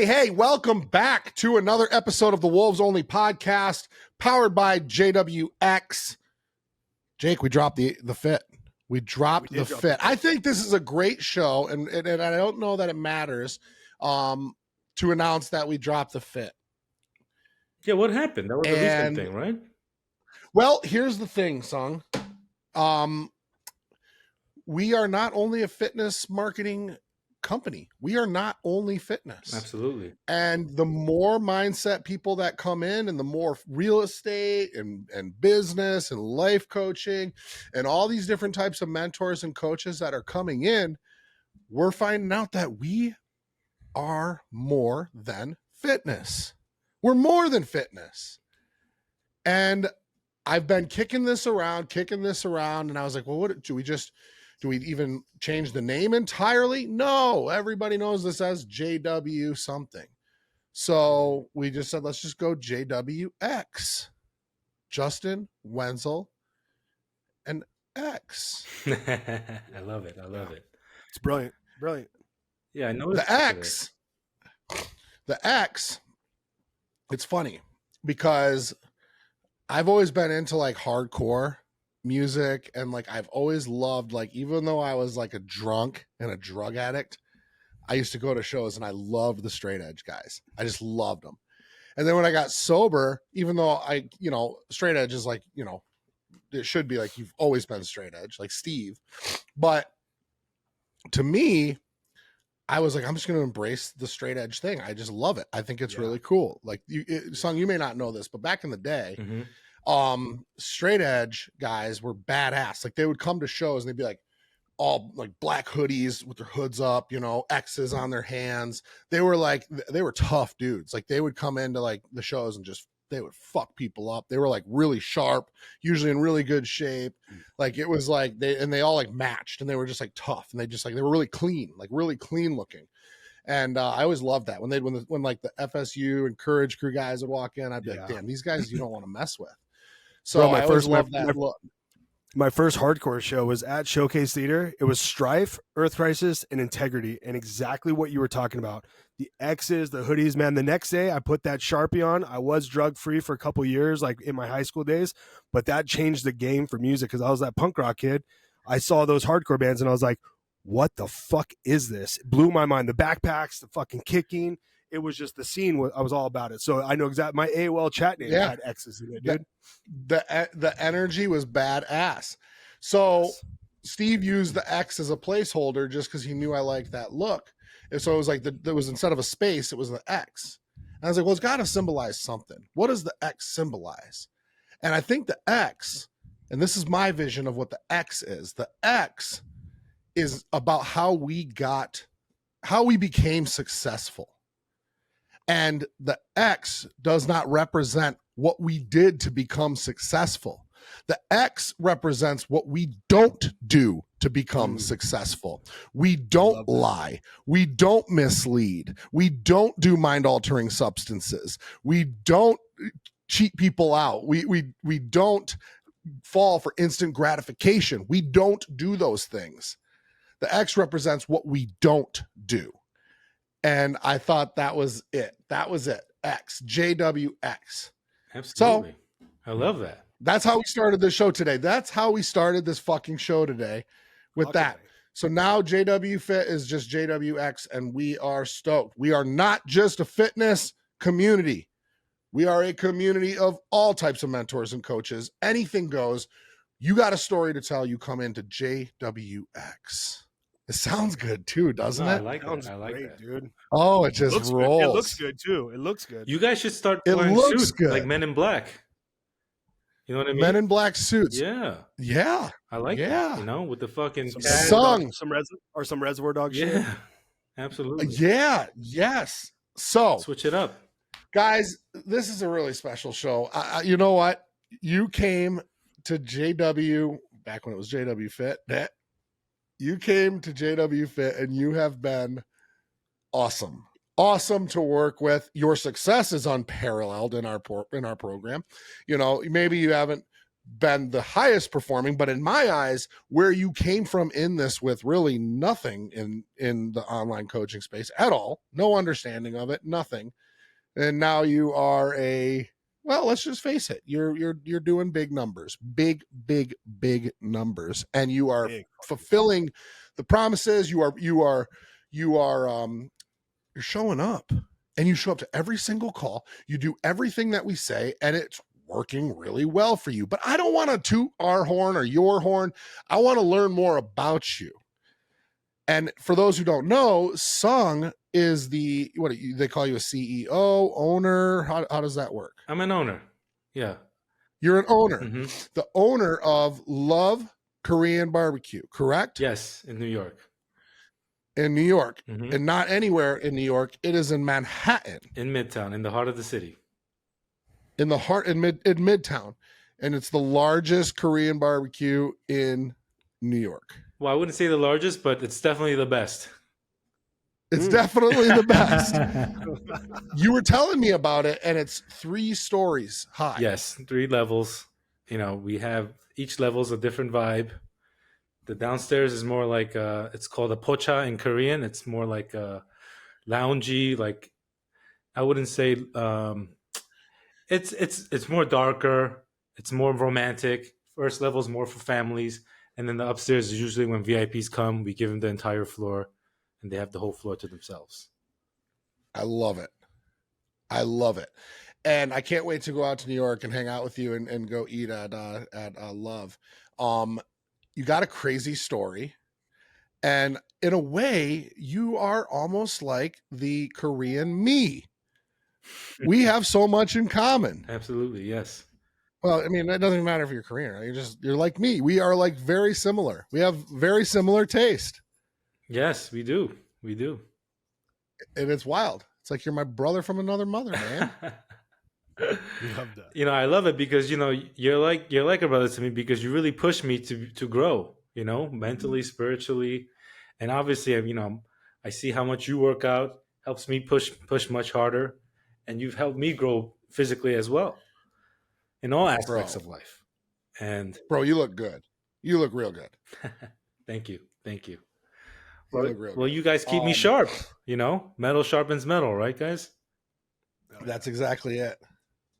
Hey, welcome back to another episode of the Wolves Only podcast, powered by JWX. Jake, we dropped the fit. We dropped the fit. I think this is a great show, and I don't know that it matters to announce that we dropped the fit. Yeah, what happened? That was a recent thing, right? Well, here's the thing, Sung. We are not only a fitness marketing company. We are not only fitness. Absolutely. And the more mindset people that come in, and the more real estate and business and life coaching and all these different types of mentors and coaches that are coming in, we're finding out that we are more than fitness. We're more than fitness. And I've been kicking this around, and I was like, well, what do we even change the name entirely? No, everybody knows this as JW something. So we just said, let's just go JWX. Justin, Wenzel, and X. I love it. It's brilliant. Yeah, I know the X. The X, it's funny because I've always been into like hardcore music, and like I've always loved, like, even though I was like a drunk and a drug addict, I used to go to shows and I loved the straight edge guys. I just loved them. And then when I got sober, even though straight edge is like, it should be like you've always been straight edge, like Steve. But to me, I was like, I'm just going to embrace the straight edge thing. I just love it. I think it's really cool. Like Sung, you may not know this, but back in the day, straight edge guys were badass. Like they would come to shows and they'd be like all like black hoodies with their hoods up, X's on their hands. They were tough dudes. Like they would come into like the shows and they would fuck people up. They were like really sharp, usually in really good shape. Like it was like they all like matched, and they were just like tough, and they were really clean looking. And I always loved that when like the FSU and Courage Crew guys would walk in, I'd be like, damn, these guys you don't want to mess with. So I always loved that look. My first hardcore show was at Showcase Theater. It was Strife, Earth Crisis, and Integrity, and exactly what you were talking about. The X's, the hoodies, man. The next day, I put that Sharpie on. I was drug-free for a couple years, like in my high school days, but that changed the game for music because I was that punk rock kid. I saw those hardcore bands, and I was like, what the fuck is this? It blew my mind. The backpacks, the fucking kicking. It was just the scene. I was all about it. So I know exactly. My AOL chat name had X's in it, dude. The energy was badass. So Steve used the X as a placeholder just because he knew I liked that look. And so it was like there was, instead of a space, it was the X. And I was like, well, it's got to symbolize something. What does the X symbolize? And I think the X, and this is my vision of what the X is. The X is about how we became successful. And the X does not represent what we did to become successful. The X represents what we don't do to become successful. We don't lie. We don't mislead. We don't do mind-altering substances. We don't cheat people out. We don't fall for instant gratification. We don't do those things. The X represents what we don't do. And I thought that was it. X, JWX. Absolutely. So, I love that. That's how we started this show today. That's how we started this fucking show today with that. So now JWFIT is just JWX, and we are stoked. We are not just a fitness community. We are a community of all types of mentors and coaches. Anything goes. You got a story to tell, you come into JWX. It sounds good too, doesn't it? I like that, dude. Oh, it just rolls. Good. It looks good too. It looks good. You guys should start wearing suits like Men in Black. You know what I mean? Men in Black suits. Yeah. I like that. With the fucking some Reservoir Dog shit. Yeah, absolutely. Yeah, yes. So switch it up, guys. This is a really special show. You know what? You came to JW back when it was JWFIT. You came to JWFIT and you have been awesome. awesome to work with. Your success is unparalleled in our program. You know, maybe you haven't been the highest performing, but in my eyes, where you came from in this with really nothing in the online coaching space at all, no understanding of it, nothing, and now you are well, let's just face it, you're doing big numbers, big numbers, and you are fulfilling the promises. You're showing up, and you show up to every single call. You do everything that we say, and it's working really well for you. But I don't want to toot our horn or your horn. I want to learn more about you. And for those who don't know, Sung is they call you a CEO, owner. How does that work? I'm an owner. Yeah. You're an owner. Mm-hmm. The owner of Love Korean Barbecue, correct? Yes, in New York. In New York. Mm-hmm. And not anywhere in New York. It is in Manhattan. In Midtown, in the heart of the city. In Midtown. And it's the largest Korean barbecue in New York. Well, I wouldn't say the largest, but it's definitely the best. It's definitely the best. You were telling me about it, and it's 3 stories high. Yes, 3 levels. You know, we have each level's a different vibe. The downstairs is more like it's called a pocha in Korean. It's more like a loungy, like I wouldn't say it's more darker, it's more romantic. First level is more for families, and then the upstairs is usually when VIPs come, we give them the entire floor, and they have the whole floor to themselves. I love it. And I can't wait to go out to New York and hang out with you and go eat at Love. You got a crazy story, and in a way, you are almost like the Korean me. We have so much in common. Absolutely, yes. Well, I mean, it doesn't matter if you're Korean. Right? You're like me. We are like very similar. We have very similar taste. Yes, we do. And it's wild. It's like you're my brother from another mother, man. Love that. You know, I love it because, you know, you're like a brother to me because you really push me to grow, you know, mentally, spiritually. And obviously, you know, I see how much you work out, helps me push much harder. And you've helped me grow physically as well in all aspects of life. And bro, you look good. You look real good. Thank you. Well, you guys keep me sharp, you know, metal sharpens metal, right, guys? That's exactly it.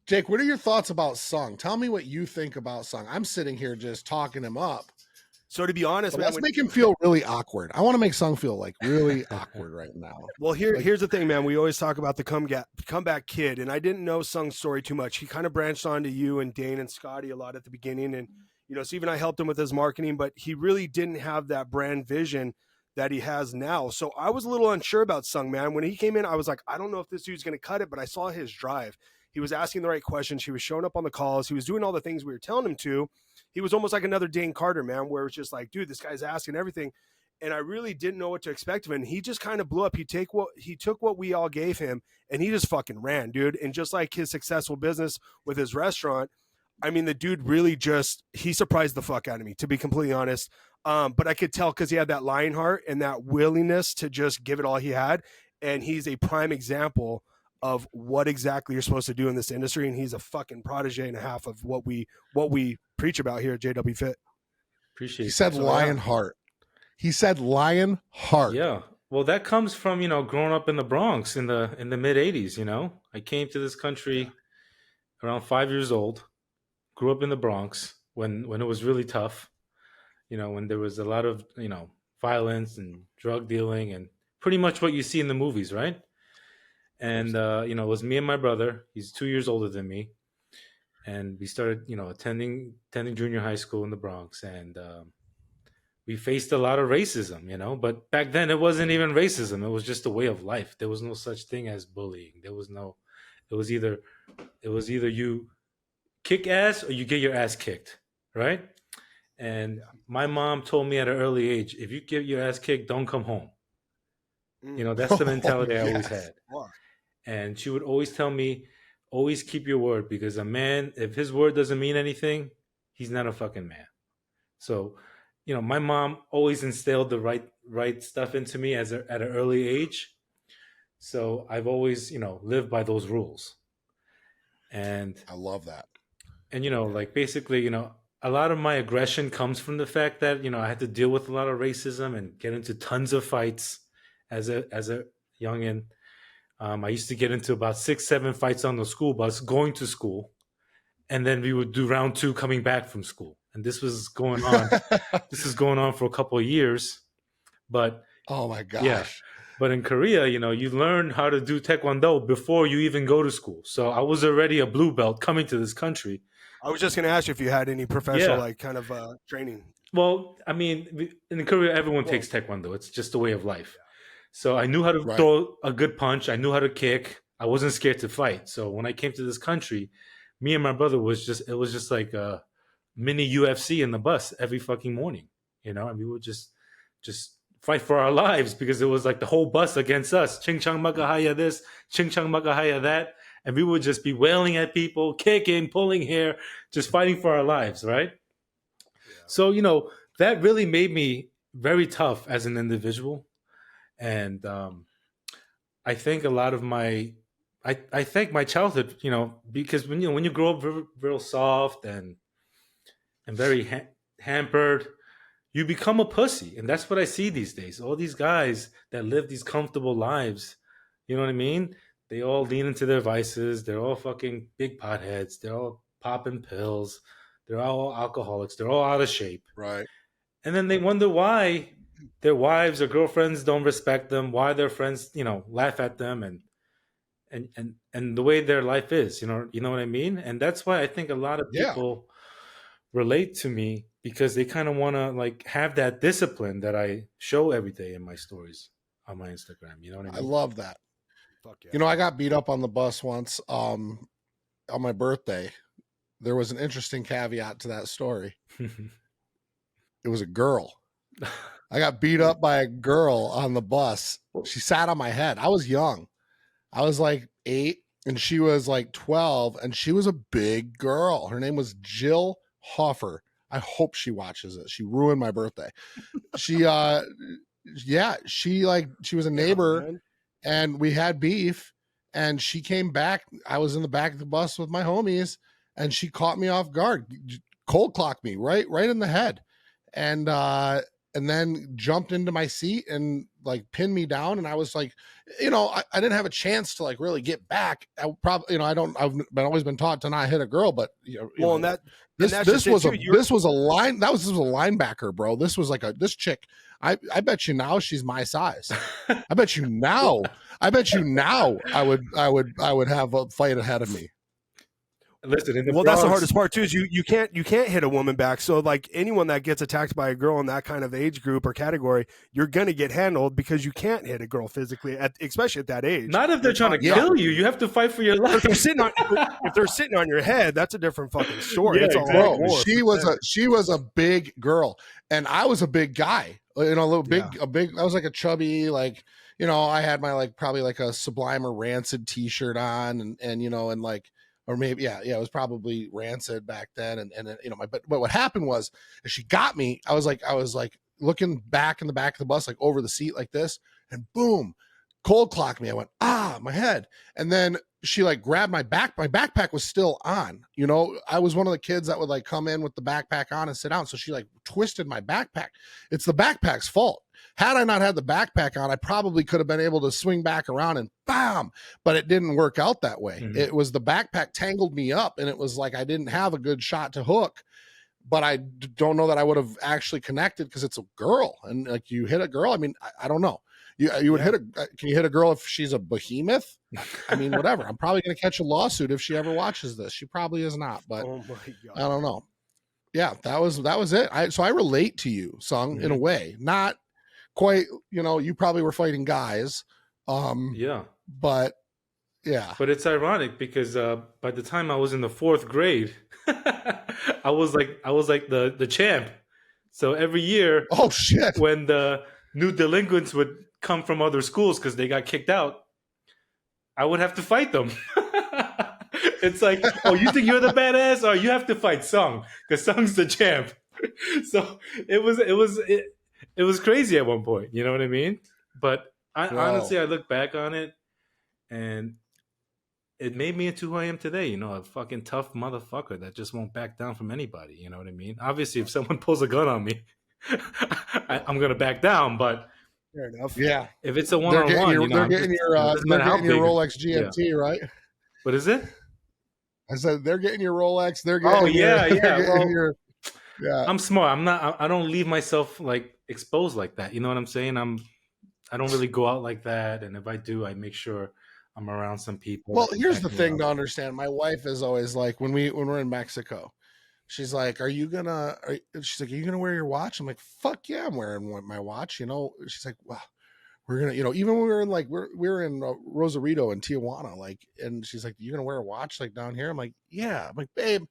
Jake, what are your thoughts about Sung? Tell me what you think about Sung. I'm sitting here just talking him up. So to be honest, man, let's make him feel really awkward. I want to make Sung feel like really awkward right now. Well, here's the thing, man. We always talk about the comeback kid, and I didn't know Sung's story too much. He kind of branched on to you and Dane and Scotty a lot at the beginning, and you know, Steve and I helped him with his marketing, but he really didn't have that brand vision that he has now. So I was a little unsure about Sung, man. When he came in, I was like, I don't know if this dude's going to cut it, but I saw his drive. He was asking the right questions. He was showing up on the calls. He was doing all the things we were telling him to. He was almost like another Dane Carter, man, where it's just like, dude, this guy's asking everything. And I really didn't know what to expect of him. And he just kind of blew up. He took what we all gave him, and he just fucking ran, dude. And just like his successful business with his restaurant, I mean, the dude really he surprised the fuck out of me, to be completely honest. But I could tell because he had that lion heart and that willingness to just give it all he had. And he's a prime example of what exactly you're supposed to do in this industry. And he's a fucking protege and a half of what we preach about here at JWFIT. Appreciate it. He said lion heart. He said lion heart. Yeah. Well, that comes from, you know, growing up in the Bronx in the mid 80s, you know. I came to this country around 5 years old, grew up in the Bronx when it was really tough, you know, when there was a lot of, you know, violence and drug dealing and pretty much what you see in the movies, right? And, you know, it was me and my brother. He's 2 years older than me. And we started, you know, attending junior high school in the Bronx. And we faced a lot of racism, you know. But back then it wasn't even racism. It was just a way of life. There was no such thing as bullying. It was either you kick ass or you get your ass kicked, right? And my mom told me at an early age, if you get your ass kicked, don't come home. You know, that's the mentality I always had. And she would always tell me, always keep your word, because a man, if his word doesn't mean anything, he's not a fucking man. So, you know, my mom always instilled the right stuff into me at an early age. So I've always, lived by those rules. And I love that. and like basically, a lot of my aggression comes from the fact that, I had to deal with a lot of racism and get into tons of fights as a youngin. I used to get into about 6, 7 fights on the school bus going to school, and then we would do round 2 coming back from school. And this was going on. This is going on for a couple of years, but Oh my yeah. gosh. But in Korea, you learn how to do Taekwondo before you even go to school. So I was already a blue belt coming to this country. I was just going to ask you if you had any professional Yeah. like kind of training. Well, I mean, in Korea, everyone takes Taekwondo. It's just a way of life. So I knew how to Right. throw a good punch. I knew how to kick. I wasn't scared to fight. So when I came to this country, me and my brother it was just like a mini UFC in the bus every fucking morning, and we would just fight for our lives because it was like the whole bus against us. Ching Chang Makahaya this, Ching Chang Makahaya that. And we would just be wailing at people, kicking, pulling hair, just fighting for our lives, right? Yeah. So, that really made me very tough as an individual. And I think a lot of I thank my childhood, because when you grow up real soft and very hampered, you become a pussy. And that's what I see these days. All these guys that live these comfortable lives, you know what I mean? They all lean into their vices. They're all fucking big potheads. They're all popping pills. They're all alcoholics. They're all out of shape. Right. And then they wonder why their wives or girlfriends don't respect them, why their friends, laugh at them and the way their life is, you know what I mean? And that's why I think a lot of people relate to me, because they kind of want to like have that discipline that I show every day in my stories on my Instagram. You know what I mean? I love that. Fuck yeah. I got beat up on the bus once on my birthday. There was an interesting caveat to that story. It was a girl. I got beat up by a girl on the bus. She sat on my head. I was young. I was like 8 and she was like 12, and she was a big girl. Her name was Jill Hoffer. I hope she watches it. She ruined my birthday. She she was a neighbor, and we had beef, and she came back. I was in the back of the bus with my homies, and she caught me off guard, cold clocked me right in the head, and then jumped into my seat and like pinned me down. And I was like, I didn't have a chance to like really get back. I probably, I've always been taught to not hit a girl, but this was a linebacker, bro. This was like this chick. I bet you now she's my size. I bet you now I would have a fight ahead of me. Listen, in the well, Bronx, that's the hardest part too. Is you can't hit a woman back. So like anyone that gets attacked by a girl in that kind of age group or category, you're gonna get handled because you can't hit a girl physically, especially at that age. Not if they're trying to kill you. You have to fight for your life. If they're sitting on your head, that's a different fucking story. Yeah, it's exactly. She was a big girl, and I was a big guy. A little big, a big. I was like a chubby, like I had my like probably like a Sublime or Rancid T-shirt on, and like. Or maybe, it was probably Rancid back then. And but what happened was, as she got me, I was like looking back in the back of the bus, like over the seat like this, and boom, cold clocked me. I went, my head. And then she like grabbed my back. My backpack was still on. I was one of the kids that would like come in with the backpack on and sit down. So she like twisted my backpack. It's the backpack's fault. Had I not had the backpack on, I probably could have been able to swing back around and bam, but it didn't work out that way. Mhm. It was the backpack tangled me up, and it was like I didn't have a good shot to hook, but I don't know that I would have actually connected because it's a girl, and like you hit a girl. I mean, I don't know. You would hit can you hit a girl if she's a behemoth? I mean, whatever. I'm probably going to catch a lawsuit if she ever watches this. She probably is not, but Oh my God. I don't know. Yeah, that was it. So I relate to you, Sung, in a way. Not quite, you probably were fighting guys. Yeah. But yeah. But it's ironic because by the time I was in the 4th grade, I was like the champ. So every year, Oh shit. when the new delinquents would come from other schools because they got kicked out, I would have to fight them. It's like, oh, you think you're the badass? Oh, you have to fight Sung because Sung's the champ. So it was crazy at one point. You know what I mean? But Wow. honestly, I look back on it, and it made me into who I am today. You know, a fucking tough motherfucker that just won't back down from anybody. You know what I mean? Obviously, if someone pulls a gun on me, I'm gonna back down. But Fair enough. Yeah, if it's a they're getting one-on-one, your you know, they're I'm just, getting your it doesn't they're matter how getting your big. Rolex Yeah. GMT, right? What is it? I said they're getting your Rolex. They're getting Oh yeah, your, yeah. they're getting Well, your yeah. I'm smart. I'm not. I don't leave myself like exposed like that. You know what I'm saying? I don't really go out like that. And if I do, I make sure I'm around some people Well, that can here's back the me thing up. to understand. My wife is always like, when we're in Mexico, she's like, "Are you gonna?" She's like, "Are you gonna wear your watch?" I'm like, "Fuck yeah, I'm wearing my watch." You know, she's like, "Well, we're gonna," you know, even when we were in like we were in Rosarito in Tijuana, like, and she's like, "You gonna wear a watch like down here?" I'm like, "Yeah." I'm like, "Babe,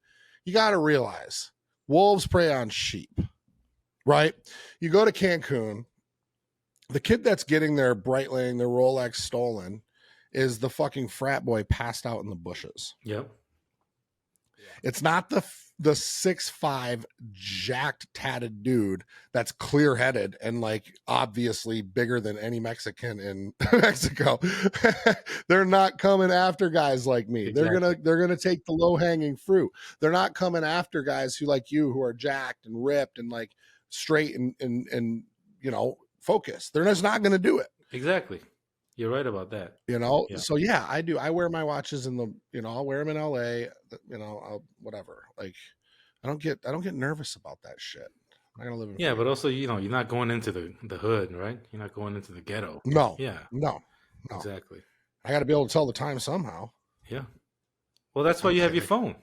you got to realize, wolves prey on sheep, right? You go to Cancun, the kid that's getting their Breitling, their Rolex stolen, is the fucking frat boy passed out in the bushes. Yep. It's not the 6'5" jacked tatted dude that's clear headed and like obviously bigger than any Mexican in Mexico. They're not coming after guys like me. Exactly. They're gonna take the low hanging fruit. They're not coming after guys who like you, who are jacked and ripped and like straight and you know, focused. They're just not gonna do it. Exactly. You're right about that. You know, Yeah. so yeah, I do. I wear my watches in the, you know, I'll wear them in LA, you know, I'll whatever. Like, I don't get nervous about that shit. I'm not gonna live in Yeah, fear. but also, you know, you're not going into the hood, right? You're not going into the ghetto. No, Yeah, no. exactly. I got to be able to tell the time somehow. Yeah. Well, that's why I'm you have your kidding. phone.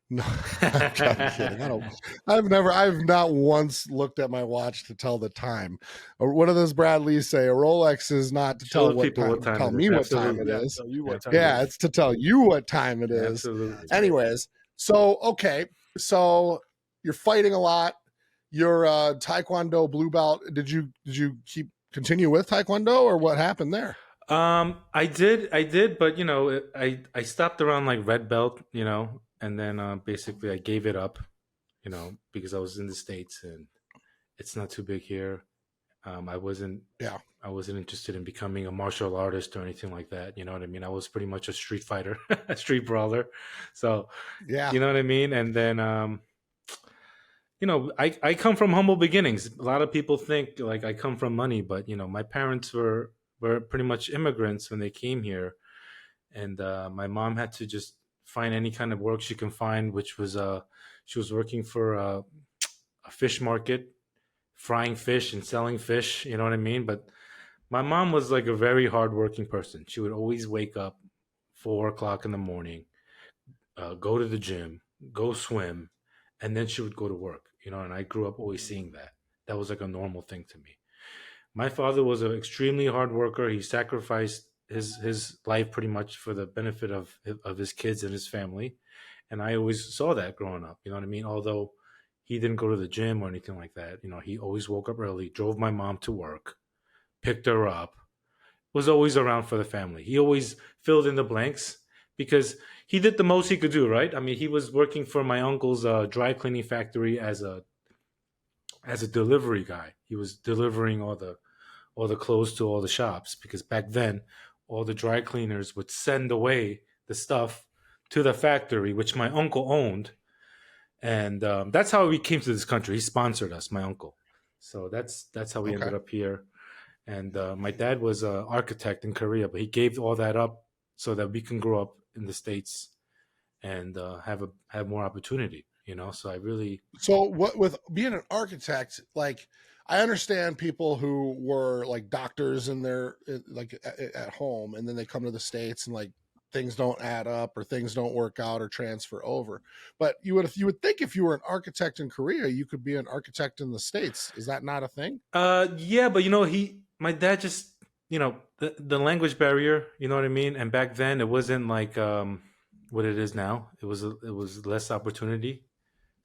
No, I'm kidding. I've not once looked at my watch to tell the time. Or what do those Bradleys say? A Rolex is not to Show tell people what time tell it is. me what time it Absolutely. is. So you what time Yeah, it is. it's to tell you what time it is. Absolutely. Anyways, so okay, so you're fighting a lot. You're Taekwondo blue belt. Did you continue with Taekwondo, or what happened there? I did, but you know, I stopped around like red belt, you know, and then basically I gave it up, you know, because I was in the States and it's not too big here. I wasn't Yeah. I wasn't interested in becoming a martial artist or anything like that. You know what I mean? I was pretty much a street fighter, a street brawler. So, Yeah. you know what I mean? And then, you know, I come from humble beginnings. A lot of people think like I come from money, but you know, my parents were pretty much immigrants when they came here, and my mom had to just find any kind of work she can find, which was she was working for a fish market, frying fish and selling fish. You know what I mean? But my mom was like a very hardworking person. She would always wake up 4 o'clock in the morning, go to the gym, go swim, and then she would go to work. You know, and I grew up always seeing that. That was like a normal thing to me. My father was an extremely hard worker. He sacrificed his life pretty much for the benefit of his kids and his family, and I always saw that growing up. You know what I mean? Although he didn't go to the gym or anything like that, you know, he always woke up early, drove my mom to work, picked her up, was always around for the family. He always filled in the blanks because he did the most he could do, right? I mean, he was working for my uncle's dry cleaning factory as a delivery guy. He was delivering all the clothes to all the shops because back then all the dry cleaners would send away the stuff to the factory, which my uncle owned, and that's how we came to this country. He sponsored us, my uncle. So that's how we Okay. ended up here. And my dad was an architect in Korea, but he gave all that up so that we can grow up in the States and have more opportunity. You know, so I really So what with being an architect, like I understand people who were like doctors in their like at home, and then they come to the States and like things don't add up or things don't work out or transfer over. But you would think if you were an architect in Korea, you could be an architect in the States. Is that not a thing? yeah, but you know, my dad just, you know, the language barrier, you know what I mean? And back then it wasn't like what it is now. It was less opportunity.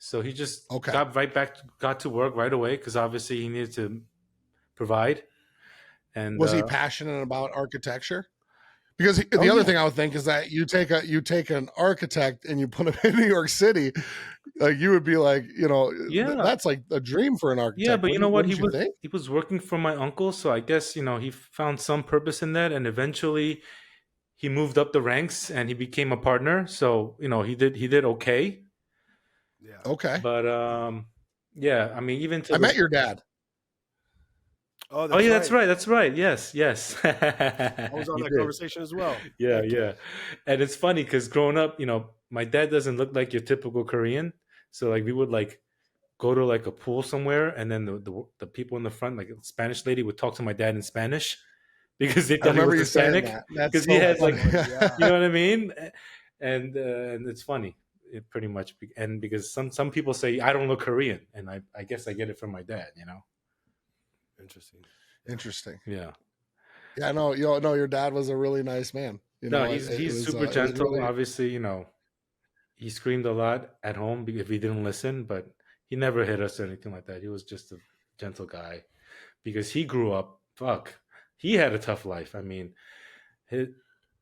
So he just Okay. got to work right away because obviously he needed to provide. And Was he passionate about architecture? Because the Oh, other yeah. thing I would think is that you take an architect and you put him in New York City, like you would be like, Yeah, that's like a dream for an yeah, architect. but you know what? Wouldn't you think? He was working for my uncle, so I guess he found some purpose in that, and eventually he moved up the ranks and he became a partner. So he did okay. Yeah. Okay. But yeah, I mean, even to I met this. your dad. Oh, Oh that's yeah, right. that's right. Yes, yes. I was on You that did. conversation as well. Yeah, Heck yeah. And it's funny because growing up, my dad doesn't look like your typical Korean. So like we would like go to like a pool somewhere, and then the people in the front, like a Spanish lady, would talk to my dad in Spanish because they I thought he remember was you saying Hispanic that. That's because he so has That's like, funny. funny. Yeah. you know what I mean? And it's funny, pretty much, and because some people say I don't look Korean, and I guess I get it from my dad. Interesting. Interesting. Yeah. Yeah, no, your dad was a really nice man. No, It he's was super it was gentle. really Obviously, he screamed a lot at home if he didn't listen, but he never hit us or anything like that. He was just a gentle guy because he grew up. Fuck, he had a tough life. I mean,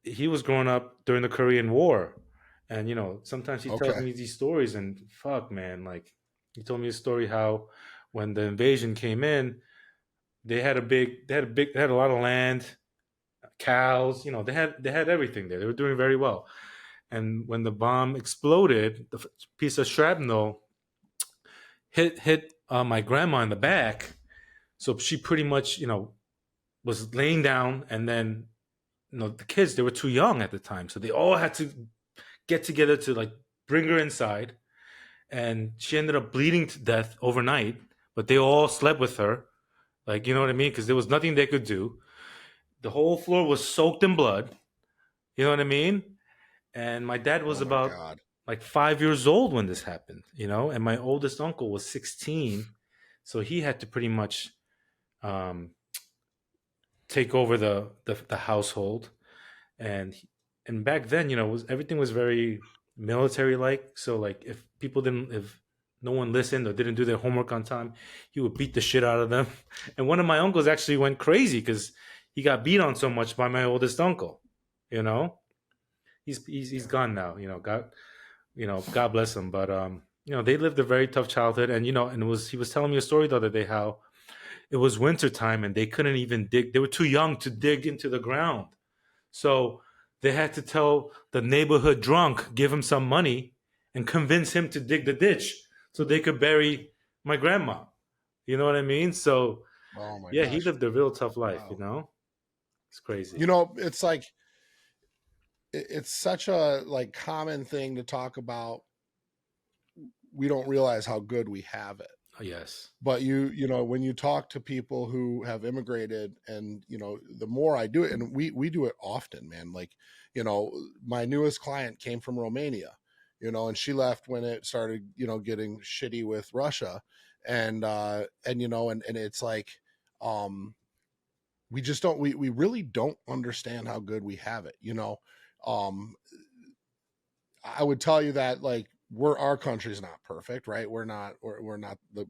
he was growing up during the Korean War, and sometimes he tells okay. me these stories, and fuck, man, like he told me a story how when the invasion came in, they had a lot of land, cows. They had everything there. They were doing very well. And when the bomb exploded, the piece of shrapnel hit my grandma in the back. So she pretty much, was laying down, and then the kids, they were too young at the time, so they all had to get together to like bring her inside, and she ended up bleeding to death overnight. But they all slept with her, like, you know what I mean, because there was nothing they could do. The whole floor was soaked in blood. You know what I mean? And my dad was Oh my about God. like 5 years old when this happened, and my oldest uncle was 16, so he had to pretty much um, take over the household. And back then, everything was very military like. So like if no one listened or didn't do their homework on time, he would beat the shit out of them. And one of my uncles actually went crazy because he got beat on so much by my oldest uncle. You know, he's gone now. God bless him. But they lived a very tough childhood, and he was telling me a story the other day how it was winter time and they couldn't even dig. They were too young to dig into the ground, so they had to tell the neighborhood drunk, give him some money, and convince him to dig the ditch so they could bury my grandma. You know what I mean? So Oh my yeah, he gosh. lived a real tough life. Wow. It's crazy. It's like it's such a like common thing to talk about. We don't realize how good we have it. Oh, yes. But when you talk to people who have immigrated, and the more I do it, and we do it often, man. Like, my newest client came from Romania, and she left when it started, getting shitty with Russia, and it's like, we just don't, we really don't understand how good we have it. I would tell you that like our country's not perfect, right? We're not the,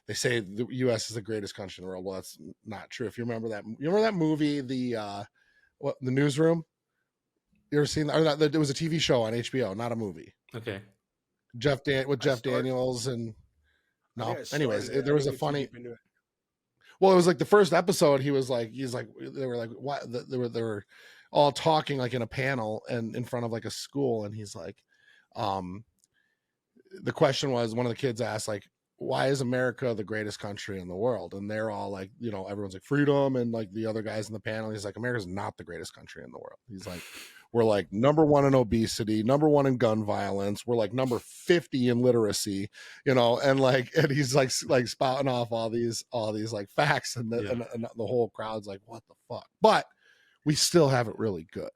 they say the US is the greatest country in the world. Well, that's not true. If you remember that movie, the Newsroom. You ever seen that? Or not, it was a TV show on HBO, not a movie. Okay. Jeff Daniels and no. Anyways, there was a funny. Well, it was like the first episode. They were like, what? They were all talking like in a panel and in front of like a school, and he's like, the question was, one of the kids asked like, why is America the greatest country in the world? And they're all like, everyone's like freedom, and like the other guys in the panel, he's like, America's not the greatest country in the world. He's like, we're like number one in obesity, number one in gun violence, we're like number 50 in literacy, and he's like spouting off all these like facts, and the whole crowd's like, what the fuck? But we still have it really good.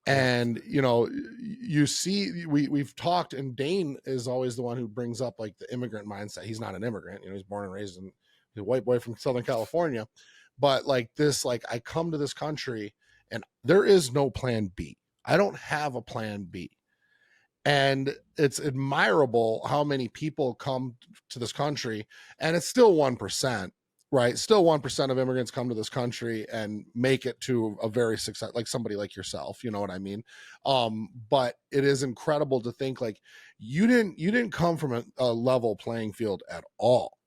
And you see, we've talked, and Dane is always the one who brings up like the immigrant mindset. He's not an immigrant, he's born and raised in, he's a white boy from Southern California, but like this, like I come to this country and there is no plan B. I don't have a plan B. And it's admirable how many people come to this country, and it's still 1%, right? Still 1% of immigrants come to this country and make it to a very success, like somebody like yourself, you know what I mean? But it is incredible to think like you didn't come from a level playing field at all,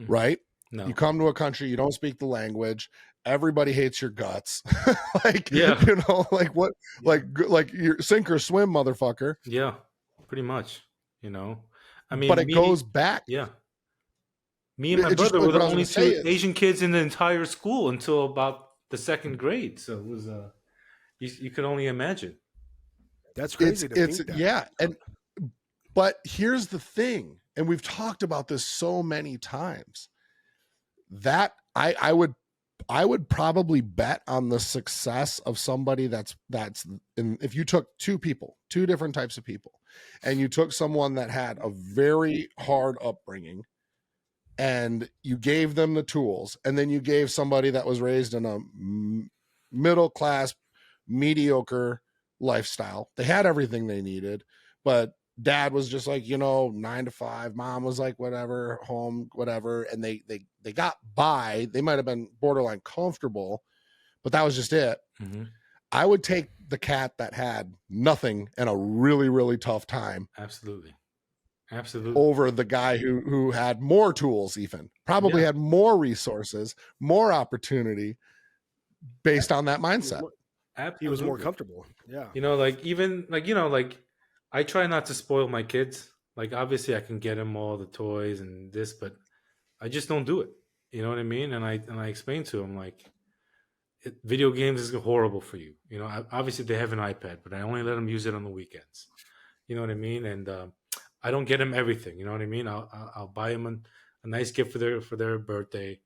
right? No. You come to a country, you don't speak the language, everybody hates your guts. Like, Yeah. you know, like what, like you're sink or swim, motherfucker. Yeah, pretty much, you know. I mean, But it goes back. Yeah. Me and my It just, brother like, were the what I was only gonna say two is- Asian kids in the entire school until about the second grade. So it was you could only imagine. That's crazy to think that. Yeah, but here's the thing, and we've talked about this so many times, that I would probably bet on the success of somebody that's in, if you took two different types of people, and you took someone that had a very hard upbringing and you gave them the tools, and then you gave somebody that was raised in a middle class, mediocre lifestyle. They had everything they needed, but dad was just like, 9 to 5. Mom was like, whatever, home, whatever. And they got by. They might've been borderline comfortable, but that was just it. Mm-hmm. I would take the cat that had nothing and a really, really tough time. Absolutely. Over the guy who had more tools, even probably had more resources, more opportunity based on that mindset. He was more comfortable. Yeah. I try not to spoil my kids. Like, obviously I can get them all the toys and this, but I just don't do it. You know what I mean? And I explain to them, like, video games is horrible for you. Obviously they have an iPad, but I only let them use it on the weekends. You know what I mean? And I don't get them everything. You know what I mean? I'll buy them a nice gift for their birthday.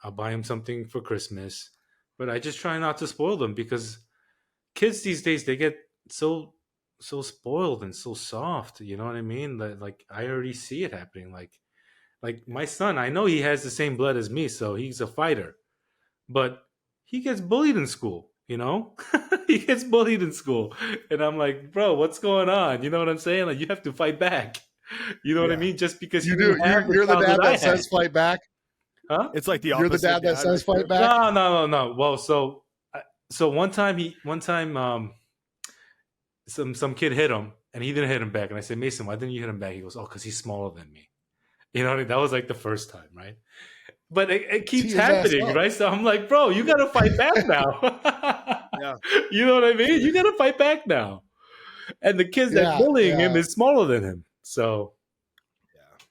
I'll buy them something for Christmas, but I just try not to spoil them, because kids these days, they get so spoiled and so soft. You know what I mean? Like I already see it happening. Like my son, I know he has the same blood as me, so he's a fighter, but he gets bullied in school. He gets bullied in school, and I'm like, bro, what's going on? You know what I'm saying? Like, you have to fight back. You know what I mean? Just because you do, you're the dad that says fight back. Huh? It's like the opposite. You're the dad that says fight back. No. Well, so one time some kid hit him, and he didn't hit him back. And I said, Mason, why didn't you hit him back? He goes, oh, because he's smaller than me. You know what I mean? That was like the first time, right? But it keeps happening, right? So I'm like, bro, you got to fight back now. Yeah. You know what I mean? You got to fight back now. And the kids that bullying him is smaller than him. So,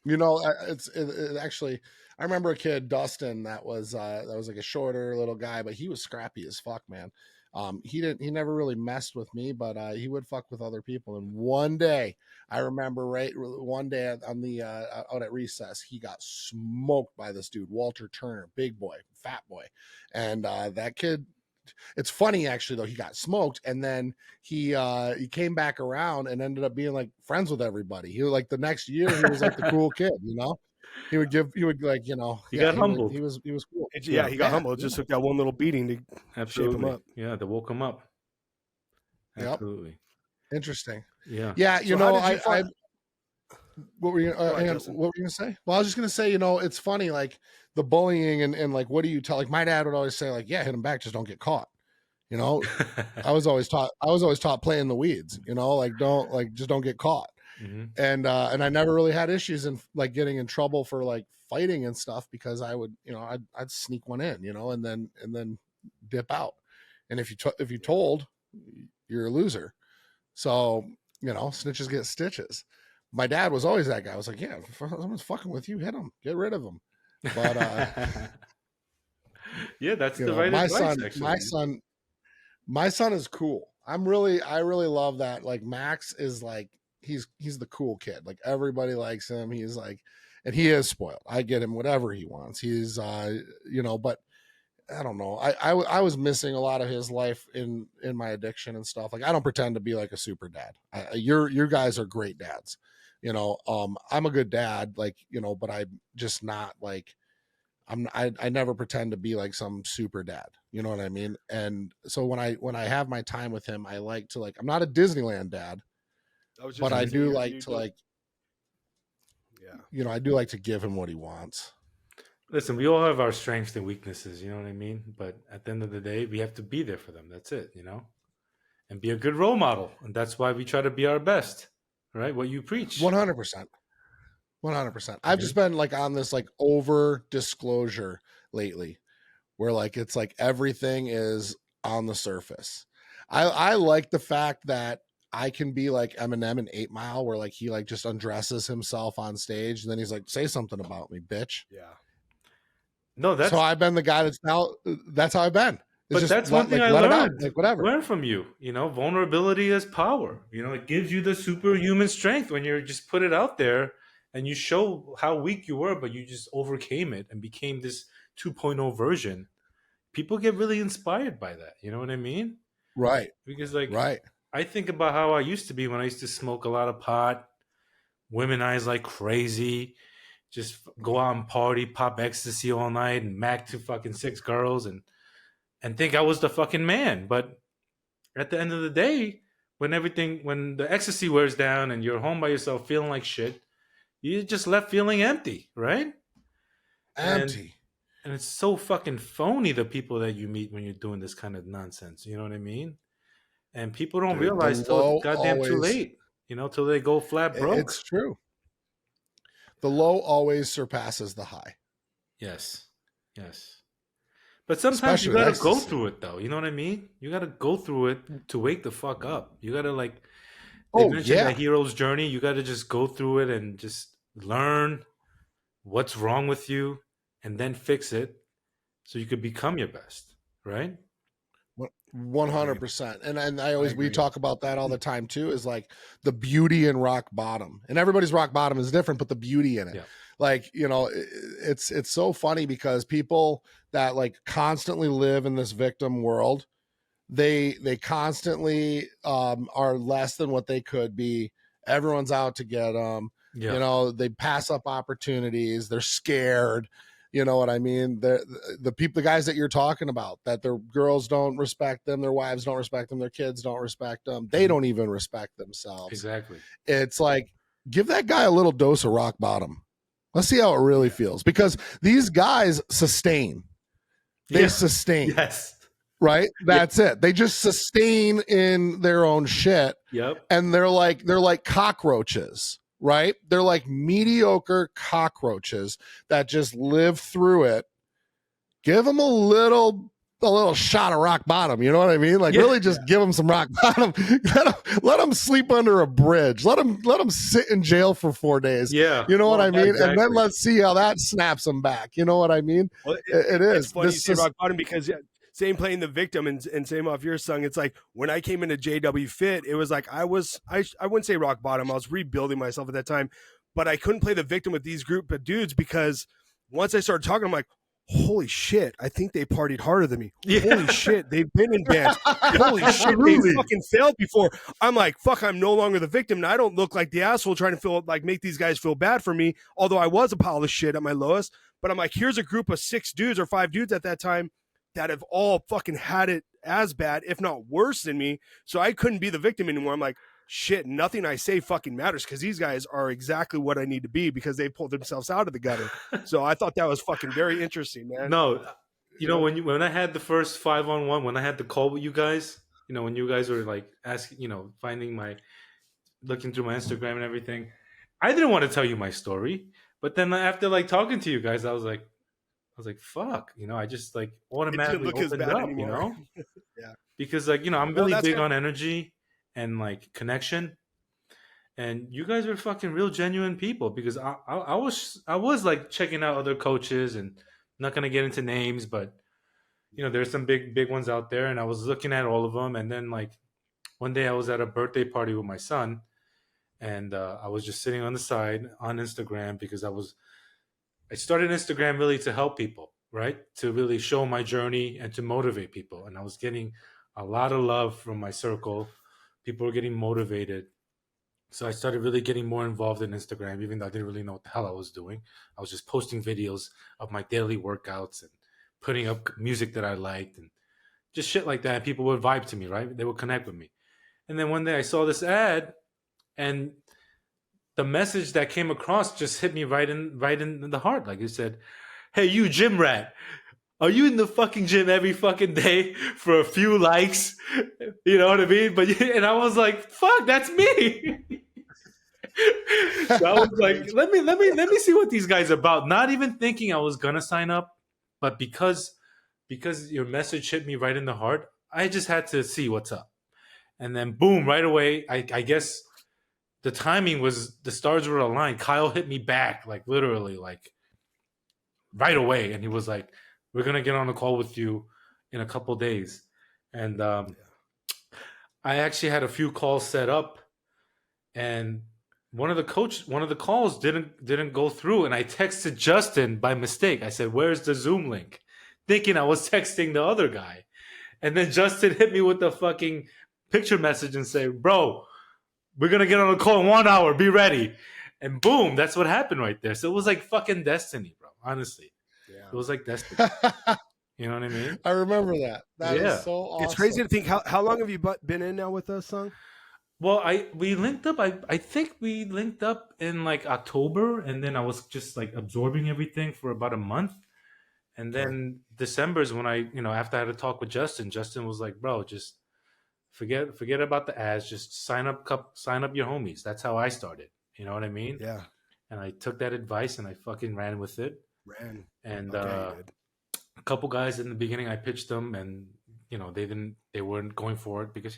it actually, I remember a kid, Dustin, that was like a shorter little guy, but he was scrappy as fuck, man. He never really messed with me, but he would fuck with other people. And one day, I remember one day on the out at recess, he got smoked by this dude, Walter Turner, big boy, fat boy. And that kid, it's funny actually though, he got smoked, and then he came back around and ended up being like friends with everybody. He was like, the next year he was like the cool kid, he would like, he got humbled. He was cool. He got humbled. It just took that one little beating to shape him up. Yeah, they woke him up. Absolutely. Yep. Interesting. Yeah. Yeah. So what were you gonna say? Well, I was just gonna say, it's funny, like the bullying and like, what do you tell? Like my dad would always say, like, yeah, hit him back, just don't get caught. I was always taught play in the weeds. Just don't get caught. Mm-hmm. And I never really had issues in like getting in trouble for like fighting and stuff, because I would, I'd sneak one in, and then dip out. And if you told, you're a loser. So, snitches get stitches. My dad was always that guy. I was like, yeah, if someone's fucking with you, hit him, get rid of him. But yeah, that's the right advice. My son is cool. I really love that. Like Max is like, he's the cool kid. Like everybody likes him. He's like, and he is spoiled. I get him whatever he wants. He's but I don't know. I was missing a lot of his life in my addiction and stuff. Like I don't pretend to be like a super dad. You guys are great dads. I'm a good dad, like, but I'm just not like, I never pretend to be like some super dad. You know what I mean? And so when I have my time with him, I like to, like, I'm not a Disneyland dad, but I do like to, like, I do like to give him what he wants. Listen, we all have our strengths and weaknesses, you know what I mean? But at the end of the day, we have to be there for them. That's it, you know? And be a good role model. And that's why we try to be our best, right? What you preach. 100%. 100%. I've Mhm. just been like on this like over disclosure lately where like it's like everything is on the surface. I like the fact that I can be like Eminem in 8 Mile where like he like just undresses himself on stage and then he's like, say something about me, bitch. Yeah. No, that's So I've been the guy that's how I've been. It's but just that's one thing I let it out, learned. like whatever. Learn from you. You know, vulnerability is power. You know, it gives you the superhuman strength when you just put it out there and you show how weak you were, but you just overcame it and became this 2.0 version. People get really inspired by that. You know what I mean? Right. Because like Right. I think about how I used to be when I used to smoke a lot of pot, womanize like crazy, just go out and party, pop ecstasy all night, and mac to fucking 6 girls, and think I was the fucking man. But at the end of the day, when the ecstasy wears down and you're home by yourself feeling like shit, you just left feeling empty, right? Empty. And it's so fucking phony, the people that you meet when you're doing this kind of nonsense. You know what I mean? And people don't Dude, the realize till it's low goddamn too always late. You know, till they go flat broke. it's true. The low always surpasses the high. Yes. Yes. But sometimes you Especially gotta go ecstasy. through it though. You know what I mean? You gotta go through it to wake the fuck up. You gotta like they Oh mentioned yeah. that hero's journey. You gotta just go through it and just learn what's wrong with you and then fix it so you could become your best. Right? 100%. And I always we agree. talk about that all the time too, is like the beauty in rock bottom. And everybody's rock bottom is different, but the beauty in it. Yeah. Like, you know, it's so funny because people that like constantly live in this victim world, they constantly are less than what they could be. Everyone's out to get them. Yeah. You know, they pass up opportunities. They're scared. You know what I mean? The people, the guys that you're talking about, that their girls don't respect them, their wives don't respect them, their kids don't respect them. They don't even respect themselves. Exactly. It's like, give that guy a little dose of rock bottom. Let's see how it really feels, because these guys sustain. They sustain. Yes. Right? That's it. They just sustain in their own shit. Yep. And they're like cockroaches, right? They're like mediocre cockroaches that just live through it. Give them a little shot of rock bottom. You know what I mean? Like really just give them some rock bottom. Let them sleep under a bridge. Let them sit in jail for 4 days. Yeah. You know what I mean? Exactly. And then let's see how that snaps them back. You know what I mean? Well, it is. It's funny you say rock bottom because same playing the victim and same off your song. It's like when I came into JWFIT, it was like I wouldn't say rock bottom. I was rebuilding myself at that time, but I couldn't play the victim with these group of dudes because once I started talking, I'm like, holy shit, I think they partied harder than me. Yeah. Holy shit, they've been in bands. Holy shit, they fucking failed before. I'm like, fuck, I'm no longer the victim. Now I don't look like the asshole trying to make these guys feel bad for me, although I was a pile of shit at my lowest. But I'm like, here's a group of 6 dudes or 5 dudes at that time that have all fucking had it as bad, if not worse than me. So I couldn't be the victim anymore. I'm like, shit, nothing I say fucking matters because these guys are exactly what I need to be because they pulled themselves out of the gutter. So I thought that was fucking very interesting, man. No, you know, when I had the first 5-on-1, when I had the call with you guys, you know, when you guys were like asking, you know, looking through my Instagram and everything, I didn't want to tell you my story. But then after like talking to you guys, I was like, fuck, you know, I just like automatically opened up, anymore. You know? Yeah. Because like, you know, I'm really big on energy and like connection. And you guys were fucking real genuine people because I was like checking out other coaches and not going to get into names, but you know, there's some big ones out there and I was looking at all of them. And then like one day I was at a birthday party with my son and I was just sitting on the side on Instagram because I started Instagram really to help people, right? To really show my journey and to motivate people. And I was getting a lot of love from my circle. People were getting motivated. So I started really getting more involved in Instagram, even though I didn't really know what the hell I was doing. I was just posting videos of my daily workouts and putting up music that I liked and just shit like that. People would vibe to me, right? They would connect with me. And then one day I saw this ad and the message that came across just hit me right in the heart. Like it said, hey, you gym rat, are you in the fucking gym every fucking day for a few likes? You know what I mean? And I was like, fuck, that's me. So I was like, let me see what these guys are about. Not even thinking I was gonna sign up, but because your message hit me right in the heart, I just had to see what's up. And then boom, right away, I guess the timing was the stars were aligned. Kyle hit me back, like literally, like right away, and he was like, "We're gonna get on a call with you in a couple days." And I actually had a few calls set up, and one of the calls didn't go through, and I texted Justin by mistake. I said, "Where's the Zoom link?" Thinking I was texting the other guy, and then Justin hit me with the fucking picture message and say, "Bro, we're gonna get on a call in 1 hour. Be ready." And boom, that's what happened right there. So it was like fucking destiny, bro. Honestly, it was like destiny. You know what I mean? I remember that. That is Yeah. so awesome. It's crazy to think how long have you been in now with us, Sung? Well, we linked up. I think we linked up in like October, and then I was just like absorbing everything for about a month, and then December is when after I had a talk with Justin. Justin was like, "Bro, just forget about the ads. Just sign up your homies." That's how I started. You know what I mean? Yeah. And I took that advice and I fucking ran with it. And a couple guys in the beginning, I pitched them, and they weren't going for it because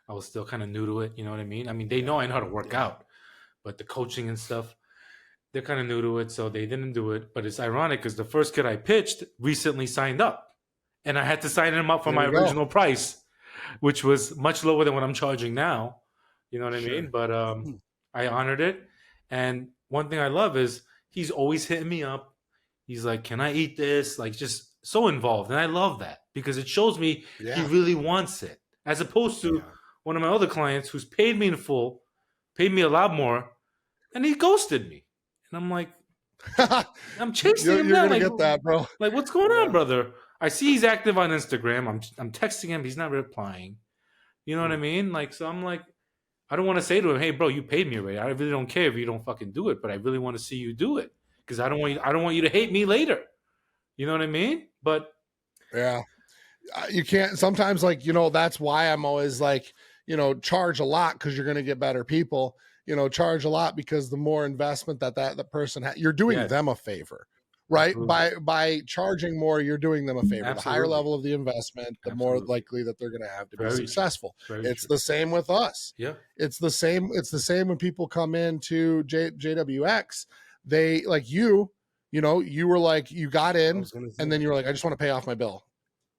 I was still kind of new to it. You know what I mean? I mean, they know I know how to work out, but the coaching and stuff, they're kind of new to it, so they didn't do it. But it's ironic because the first kid I pitched recently signed up, and I had to sign him up for my original price, which was much lower than what I'm charging now. You know what I mean? But I honored it. And one thing I love is he's always hitting me up. He's like, "Can I eat this?" Like, just so involved. And I love that because it shows me he really wants it. As opposed to one of my other clients who's paid me in full, paid me a lot more, and he ghosted me. And I'm like, I'm chasing him now. You're gonna get that, bro. Like, what's going on, brother? I see he's active on Instagram. I'm texting him. He's not replying. You know what I mean? Like, so I'm like, I don't want to say to him, "Hey, bro, you paid me already. I really don't care if you don't fucking do it, but I really want to see you do it because I don't want you to hate me later." You know what I mean? But you can't. Sometimes, like that's why I'm always like, charge a lot because you're gonna get better people. Charge a lot because the more investment that the person you're doing them a favor. Right. Absolutely. By charging more, you're doing them a favor. Absolutely. The higher level of the investment, the more likely that they're going to have to be successful. It's the same with us. Yeah. It's the same when people come into JWX, they like you were like, you got in and then you were like, I just want to pay off my bill.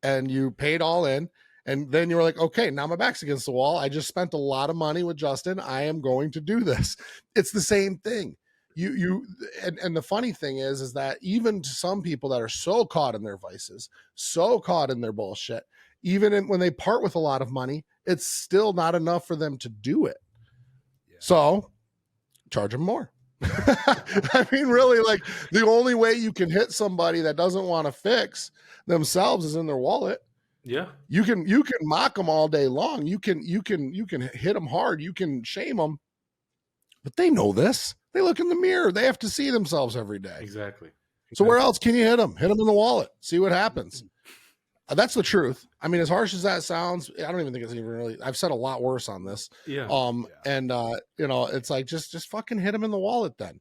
And you paid all in. And then you were like, okay, now my back's against the wall. I just spent a lot of money with Justin. I am going to do this. It's the same thing. And the funny thing is that even to some people that are so caught in their vices, so caught in their bullshit, even when they part with a lot of money, it's still not enough for them to do it. So charge them more. I mean, really, like the only way you can hit somebody that doesn't want to fix themselves is in their wallet. Yeah. You can mock them all day long. You can hit them hard. You can shame them, but they know this. They look in the mirror. They have to see themselves every day. Exactly. So where else can you hit them? Hit them in the wallet. See what happens. That's the truth. I mean, as harsh as that sounds, I don't even think it's even really. I've said a lot worse on this. Yeah. And it's like just fucking hit them in the wallet then.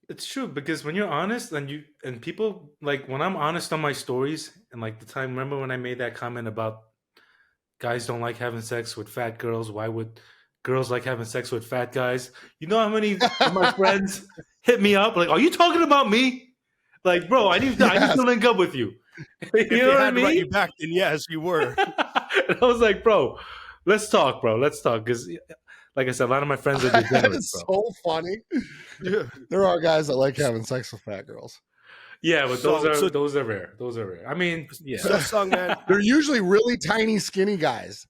It's true because when you're honest and people like when I'm honest on my stories and like the time. Remember when I made that comment about guys don't like having sex with fat girls? Why would girls like having sex with fat guys? You know how many of my friends hit me up like, "Are you talking about me?" Like, bro, I need to link up with you. You know what I mean? Write you back, then yes, you were. And I was like, "Bro, let's talk, bro. Let's talk." Because, like I said, a lot of my friends are degenerates. It's so funny. Yeah. There are guys that like having sex with fat girls. Yeah, but those are rare. Those are rare. I mean, yeah. So, man, they're usually really tiny, skinny guys.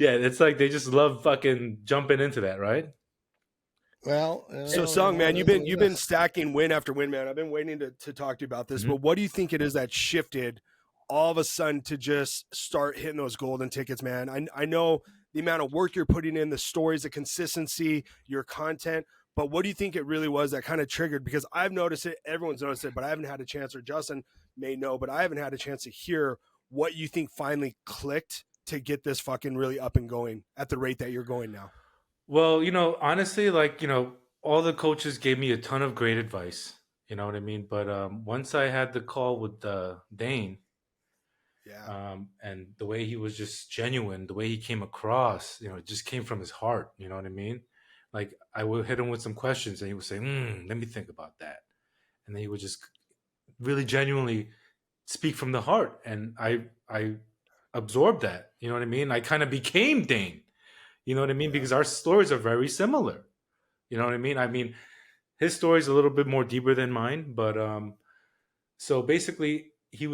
Yeah, it's like they just love fucking jumping into that, right? Well, so Sung, man, you've been stacking win after win, man. I've been waiting to talk to you about this, but what do you think it is that shifted all of a sudden to just start hitting those golden tickets, man? I know the amount of work you're putting in, the stories, the consistency, your content, But what do you think it really was that kind of triggered? Because I've noticed it, everyone's noticed it, but I haven't had a chance, or Justin may know, but I haven't had a chance to hear what you think finally clicked to get this fucking really up and going at the rate that you're going now. Well, honestly, like, all the coaches gave me a ton of great advice. You know what I mean? But once I had the call with Dane, Yeah. and the way he was just genuine, the way he came across, it just came from his heart. You know what I mean? Like, I would hit him with some questions, and he would say, "Let me think about that," and then he would just really genuinely speak from the heart, and I absorbed that. You know what I mean? I kind of became Dane. You know what I mean? Yeah. Because our stories are very similar. You know what I mean? I mean, his story is a little bit more deeper than mine, but so basically he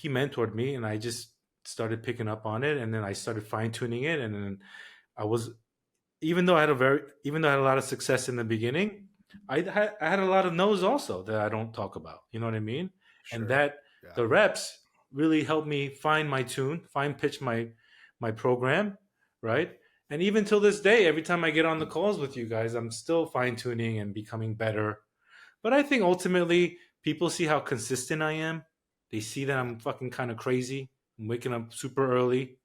mentored me, and I just started picking up on it, and then I started fine tuning it, and then I was, even though I had a lot of success in the beginning, I had a lot of no's also that I don't talk about. You know what I mean? Sure. And that Yeah. the reps really helped me find my tune, fine pitch my program, right? And even till this day, every time I get on the calls with you guys, I'm still fine tuning and becoming better. But I think ultimately people see how consistent I am. They see that I'm fucking kind of crazy. I'm waking up super early.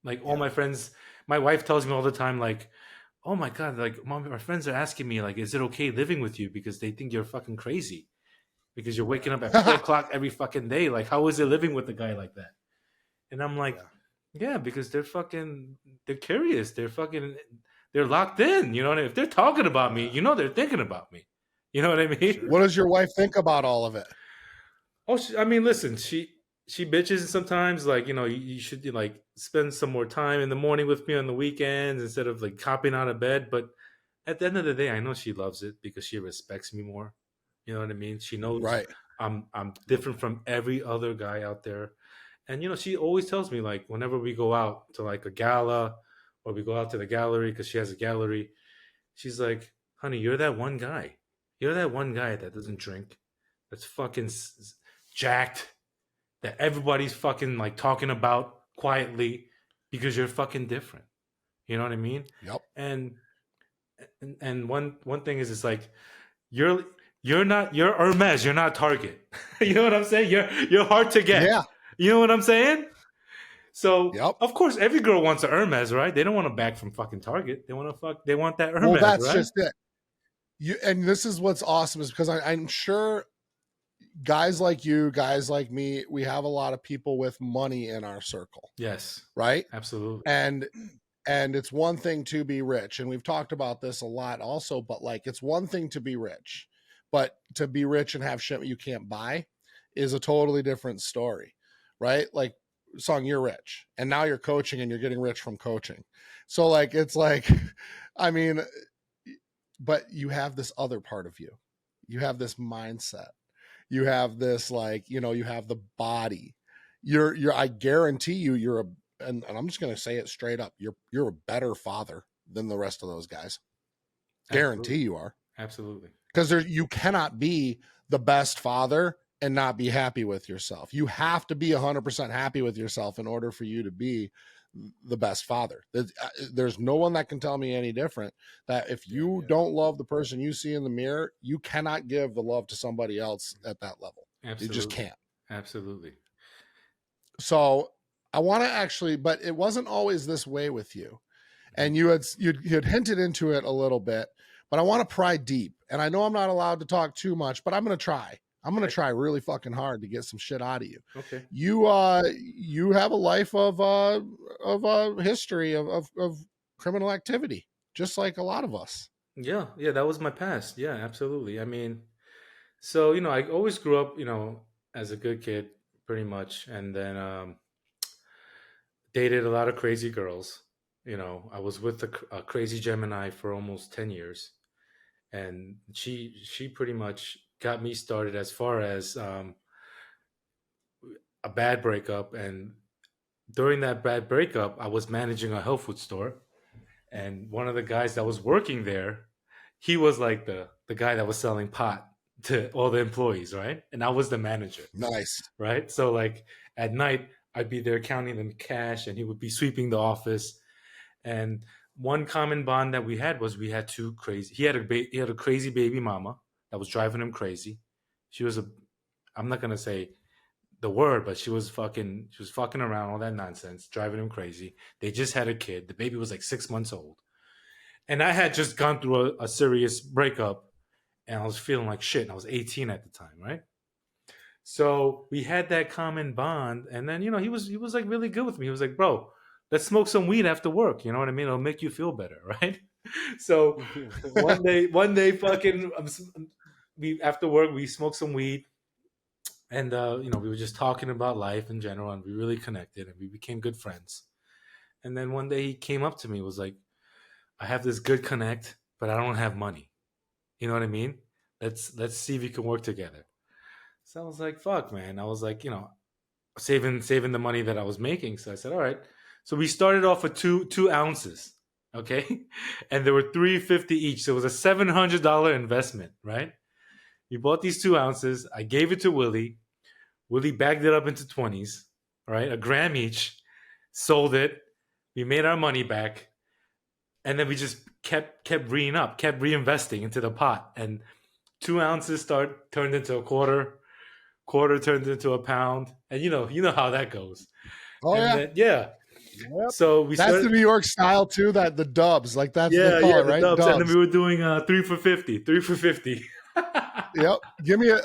Like, all my friends, my wife tells me all the time, like, "Oh my God, like, Mom, my friends are asking me, like, is it okay living with you? Because they think you're fucking crazy. Because you're waking up at 4 o'clock every fucking day. Like, how is it living with a guy like that?" And I'm like, yeah, because they're curious. They're locked in. You know what I mean? If they're talking about me, they're thinking about me. You know what I mean? What does your wife think about all of it? Oh, I mean, listen, she bitches sometimes. Like, you should, like, spend some more time in the morning with me on the weekends instead of, like, hopping out of bed. But at the end of the day, I know she loves it because she respects me more. You know what I mean? She knows Right. I'm different from every other guy out there. And, she always tells me, like, whenever we go out to, like, a gala, or we go out to the gallery, because she has a gallery, she's like, "Honey, you're that one guy. You're that one guy that doesn't drink, that's fucking jacked, that everybody's fucking, like, talking about quietly, because you're fucking different." You know what I mean? Yep. And one thing is, it's like, you're Hermes, you're not Target. You know what I'm saying? You're hard to get. Yeah. You know what I'm saying? So, Yep. of course, every girl wants a Hermes, right? They don't want to bag from fucking Target. They want that Hermes, Well, that's right? just it. And this is what's awesome, is because I'm sure guys like you, guys like me, we have a lot of people with money in our circle. Yes, right? absolutely. And it's one thing to be rich, and we've talked about this a lot also, but, like, it's one thing to be rich, but to be rich and have shit you can't buy is a totally different story, right? Like, Song, you're rich, and now you're coaching, and you're getting rich from coaching. So, like, it's like, I mean, but you have this other part of you. You have this mindset. You have this, like, you have the body. I guarantee you're and I'm just going to say it straight up. You're a better father than the rest of those guys. Guarantee you are. Absolutely. Because you cannot be the best father and not be happy with yourself. You have to be 100% happy with yourself in order for you to be the best father. There's no one that can tell me any different, that if you don't love the person you see in the mirror, you cannot give the love to somebody else at that level. Absolutely. You just can't. Absolutely. So I want to actually, but it wasn't always this way with you. And you had hinted into it a little bit, but I want to pry deep. And I know I'm not allowed to talk too much, but I'm going to try. I'm going to try really fucking hard to get some shit out of you. Okay. You have a life of history of criminal activity, just like a lot of us. Yeah, that was my past. Yeah, absolutely. I mean, so, I always grew up, as a good kid, pretty much, and then dated a lot of crazy girls. I was with a crazy Gemini for almost 10 years, and she pretty much got me started as far as a bad breakup. And during that bad breakup, I was managing a health food store, and one of the guys that was working there, he was like the guy that was selling pot to all the employees, right? And I was the manager. Nice. Right? So, like, at night, I'd be there counting them cash, and he would be sweeping the office. And one common bond that we had was we had two crazy. He had a crazy baby mama that was driving him crazy. She was a. I'm not gonna say the word, but she was fucking around, all that nonsense, driving him crazy. They just had a kid. The baby was like 6 months old. And I had just gone through a serious breakup and I was feeling like shit. And I was 18 at the time, right? So we had that common bond. And then, he was like really good with me. He was like, bro, let's smoke some weed after work. You know what I mean? It'll make you feel better, right? So one day fucking we after work we smoked some weed. And we were just talking about life in general, and we really connected, and we became good friends. And then one day he came up to me, was like, "I have this good connect, but I don't have money. You know what I mean? Let's see if we can work together." So I was like, "Fuck, man!" I was like, saving the money that I was making. So I said, "All right." So we started off with two ounces, okay, and there were $350 each. So it was a $700 investment, right? We bought these 2 ounces. I gave it to Willie. Willie bagged it up into 20s, right? A gram each, sold it. We made our money back. And then we just kept reinvesting into the pot. And 2 ounces turned into a quarter turned into a pound. And you know how that goes. Oh, and yeah. Then, yeah. Yep. So we that's started the New York style too. That the dubs, like that's they call it, right? Dubs. And then we were doing 3 for 50. Yep.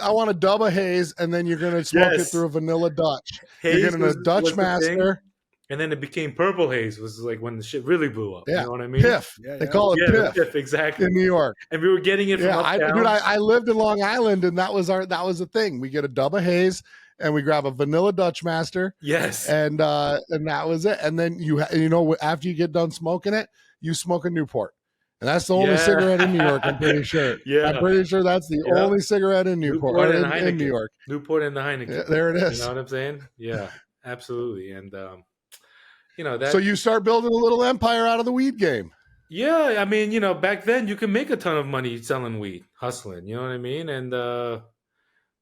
I want a dub of haze, and then you're gonna smoke it through a vanilla Dutch. Haze you're getting a Dutch master. And then it became purple haze, was like when the shit really blew up. Yeah. You know what I mean? Piff. They call it piff. Piff, exactly. In New York. And we were getting it from uptown. I lived in Long Island, and that was the thing. We get a dub of haze, and we grab a vanilla Dutch master. Yes. And that was it. And then after you get done smoking it, you smoke a Newport. And that's the only cigarette in New York, I'm pretty sure. I'm pretty sure that's the only cigarette in Newport in New York. Newport and the Heineken. Yeah, there it is. You know what I'm saying? Yeah, absolutely. And So you start building a little empire out of the weed game. Yeah, I mean, back then you can make a ton of money selling weed, hustling. You know what I mean? And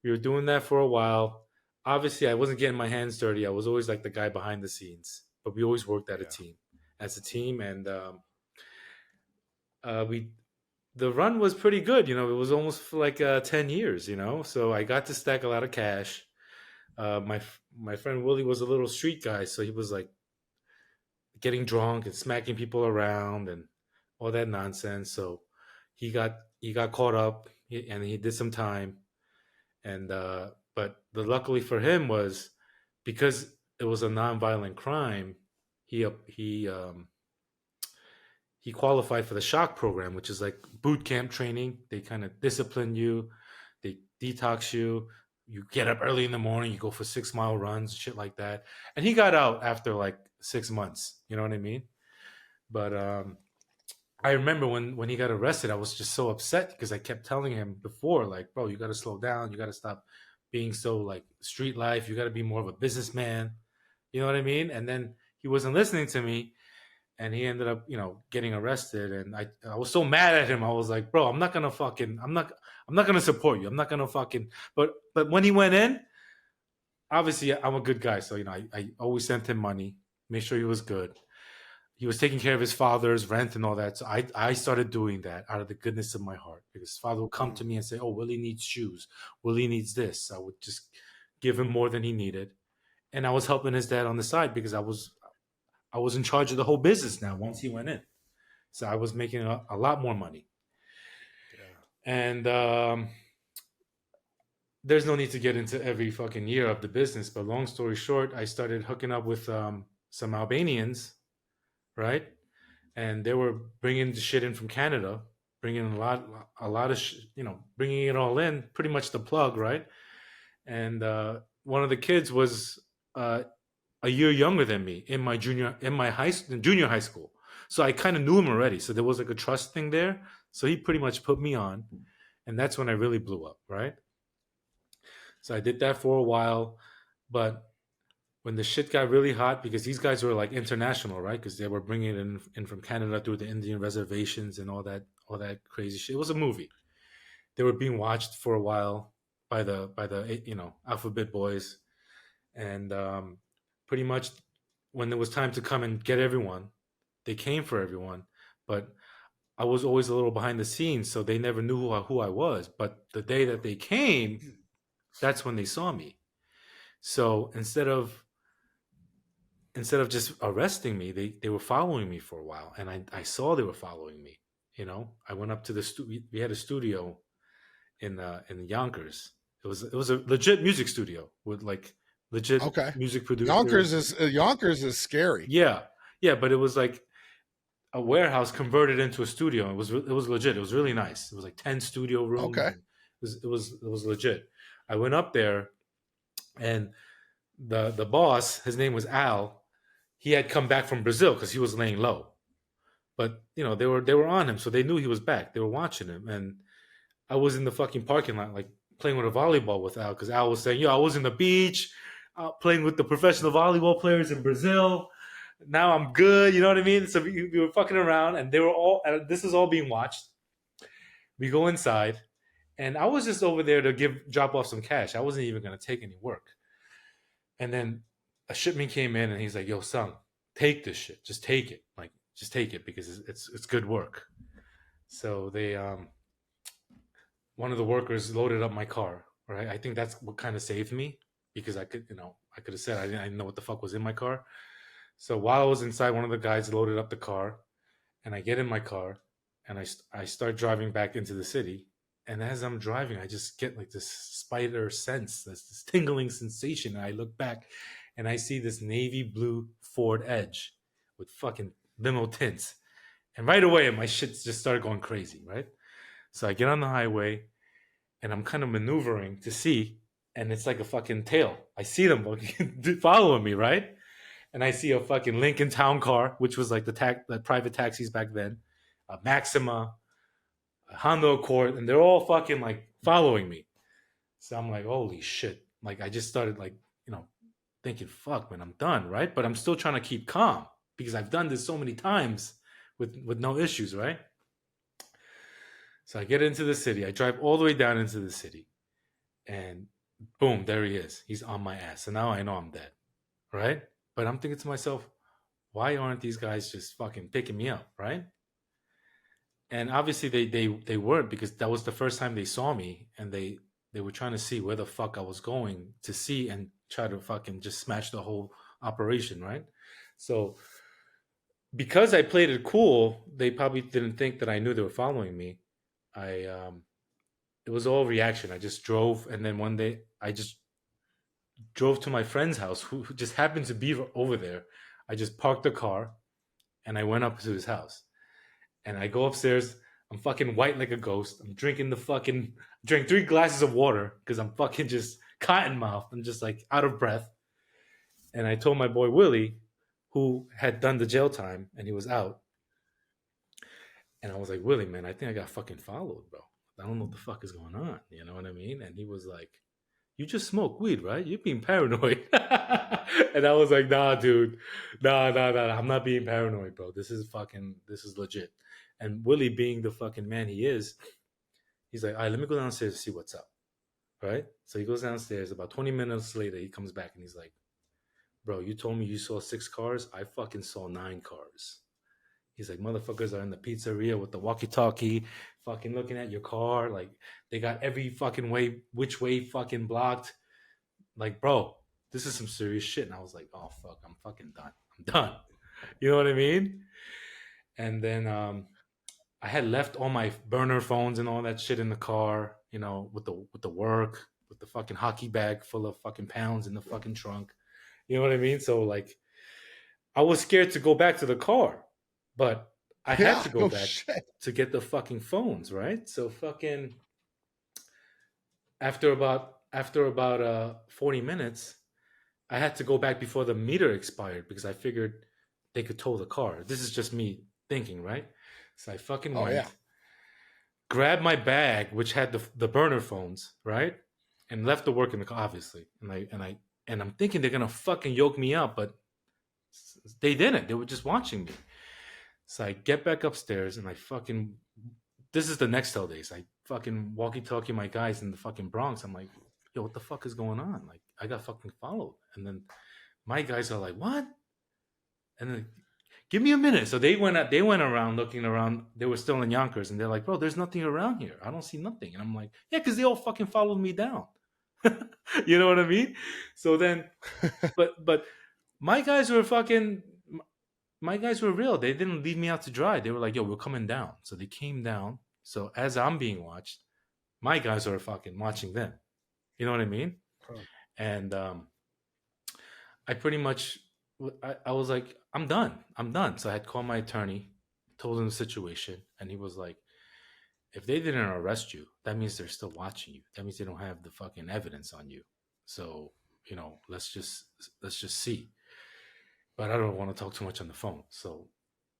we were doing that for a while. Obviously, I wasn't getting my hands dirty. I was always like the guy behind the scenes, but we always worked as a team, and the run was pretty good. It was almost for like 10 years. So I got to stack a lot of cash. My friend Willie was a little street guy, so he was like getting drunk and smacking people around and all that nonsense. So he got caught up and he did some time. And but luckily for him was because it was a nonviolent crime. He qualified for the shock program, which is like boot camp training. They kind of discipline you, they detox you. You get up early in the morning, you go for 6-mile runs, shit like that. And he got out after like 6 months. You know what I mean? But I remember when he got arrested, I was just so upset because I kept telling him before, like, bro, you got to slow down. You got to stop being so like street life. You got to be more of a businessman. You know what I mean? And then he wasn't listening to me. And he ended up, getting arrested. And I was so mad at him. I was like, bro, I'm not gonna support you. I'm not gonna but when he went in, obviously I'm a good guy. So, I always sent him money, made sure he was good. He was taking care of his father's rent and all that. So I started doing that out of the goodness of my heart, because his father would come to me and say, oh, Willie needs shoes. Willie needs this. I would just give him more than he needed. And I was helping his dad on the side because I was in charge of the whole business now once he went in. So I was making a lot more money. Yeah. And there's no need to get into every fucking year of the business. But long story short, I started hooking up with some Albanians, right? And they were bringing the shit in from Canada, bringing a lot of, bringing it all in, pretty much the plug, right? And one of the kids was a year younger than me in my junior high school. So I kind of knew him already. So there was like a trust thing there. So he pretty much put me on. And that's when I really blew up, right? So I did that for a while. But when the shit got really hot, because these guys were like international, right? Because they were bringing it in from Canada through the Indian reservations and all that crazy shit. It was a movie. They were being watched for a while by the Alphabet Boys. And pretty much when there was time to come and get everyone, they came for everyone. but I was always a little behind the scenes, so they never knew who I was. But the day that they came, that's when they saw me. So instead of just arresting me, they were following me for a while, and I saw they were following me. You know, I went up to the we had a studio in Yonkers. It was a legit music studio with like legit music producers. Yonkers is scary. Yeah, but it was like a warehouse converted into a studio. It was legit. It was really nice. It was like 10 studio rooms. Okay. It was legit. I went up there, and the boss, his name was Al. He had come back from Brazil because he was laying low. But you know, they were on him, so they knew he was back. They were watching him, and I was in the fucking parking lot, like playing with a volleyball with Al, because Al was saying, "Yo, I was in the beach, playing with the professional volleyball players in Brazil. Now I'm good." You know what I mean? So we were fucking around, and they were all. This is all being watched. We go inside, and I was just over there to drop off some cash. I wasn't even gonna take any work. And then a shipment came in, and he's like, "Yo, son, take this shit. Just take it. Like, just take it because it's good work." So they one of the workers loaded up my car. Right, I think that's what kind of saved me, because I could have said I didn't know what the fuck was in my car. So while I was inside, one of the guys loaded up the car, and I get in my car, and I start driving back into the city. And as I'm driving, I just get like this spider sense, this tingling sensation. And I look back, and I see this navy blue Ford Edge with fucking limo tints. And right away, my shit just started going crazy, right? So I get on the highway, and I'm kind of maneuvering to see, and it's like a fucking tail. I see them following me, right? And I see a fucking Lincoln Town Car, which was like the private taxis back then, a Maxima, a Honda Accord, and they're all fucking like following me. So I'm like, holy shit. Like I just started like, thinking, fuck, man, I'm done, right? But I'm still trying to keep calm because I've done this so many times with no issues, right? So I get into the city. I drive all the way down into the city, and boom, there he is. He's on my ass. And now I know I'm dead, right? But I'm thinking to myself, why aren't these guys just fucking picking me up, right? And obviously they weren't, because that was the first time they saw me, and they were trying to see where the fuck I was going to see and try to fucking just smash the whole operation, right? So because I played it cool, they probably didn't think that I knew they were following me. It was all reaction. I just drove, and then one day I just drove to my friend's house who just happened to be over there. I just parked the car, and I went up to his house, and I go upstairs. I'm fucking white like a ghost. I'm drinking drank 3 glasses of water because I'm fucking just cotton mouthed. I'm just like out of breath. And I told my boy Willie, who had done the jail time and he was out. And I was like, Willie, man, I think I got fucking followed, bro. I don't know what the fuck is going on. You know what I mean? And he was like, you just smoke weed, right? You're being paranoid. And I was like, nah, dude. Nah. I'm not being paranoid, bro. This is legit. And Willie, being the fucking man he is, he's like, all right, let me go downstairs to see what's up. Right? So he goes downstairs. About 20 minutes later, he comes back and he's like, bro, you told me you saw 6 cars. I fucking saw 9 cars. He's like, motherfuckers are in the pizzeria with the walkie-talkie, fucking looking at your car. Like, they got every fucking which way fucking blocked. Like, bro, this is some serious shit. And I was like, oh, fuck, I'm fucking done. I'm done. You know what I mean? And then I had left all my burner phones and all that shit in the car, with the work, with the fucking hockey bag full of fucking pounds in the fucking trunk. You know what I mean? So, like, I was scared to go back to the car. But I had to go back to get the fucking phones, right? So fucking after about 40 minutes, I had to go back before the meter expired because I figured they could tow the car. This is just me thinking, right? So I fucking went, grabbed my bag, which had the burner phones, right? And left the work in the car, obviously. And I'm thinking they're gonna fucking yoke me up, but they didn't. They were just watching me. So I get back upstairs and this is the Nextel days. I fucking walkie-talkie my guys in the fucking Bronx. I'm like, yo, what the fuck is going on? Like, I got fucking followed. And then my guys are like, what? And then, give me a minute. So they went around looking around. They were still in Yonkers, and they're like, bro, there's nothing around here. I don't see nothing. And I'm like, yeah, because they all fucking followed me down. You know what I mean? So then, but my guys were real. They didn't leave me out to dry. They were like, yo, we're coming down. So they came down. So as I'm being watched, my guys are fucking watching them. You know what I mean? Huh. And I pretty much, I was like, I'm done. So I had called my attorney, told him the situation, and he was like, if they didn't arrest you, that means they're still watching you. That means they don't have the fucking evidence on you. So, you know, let's just see. But I don't want to talk too much on the phone. So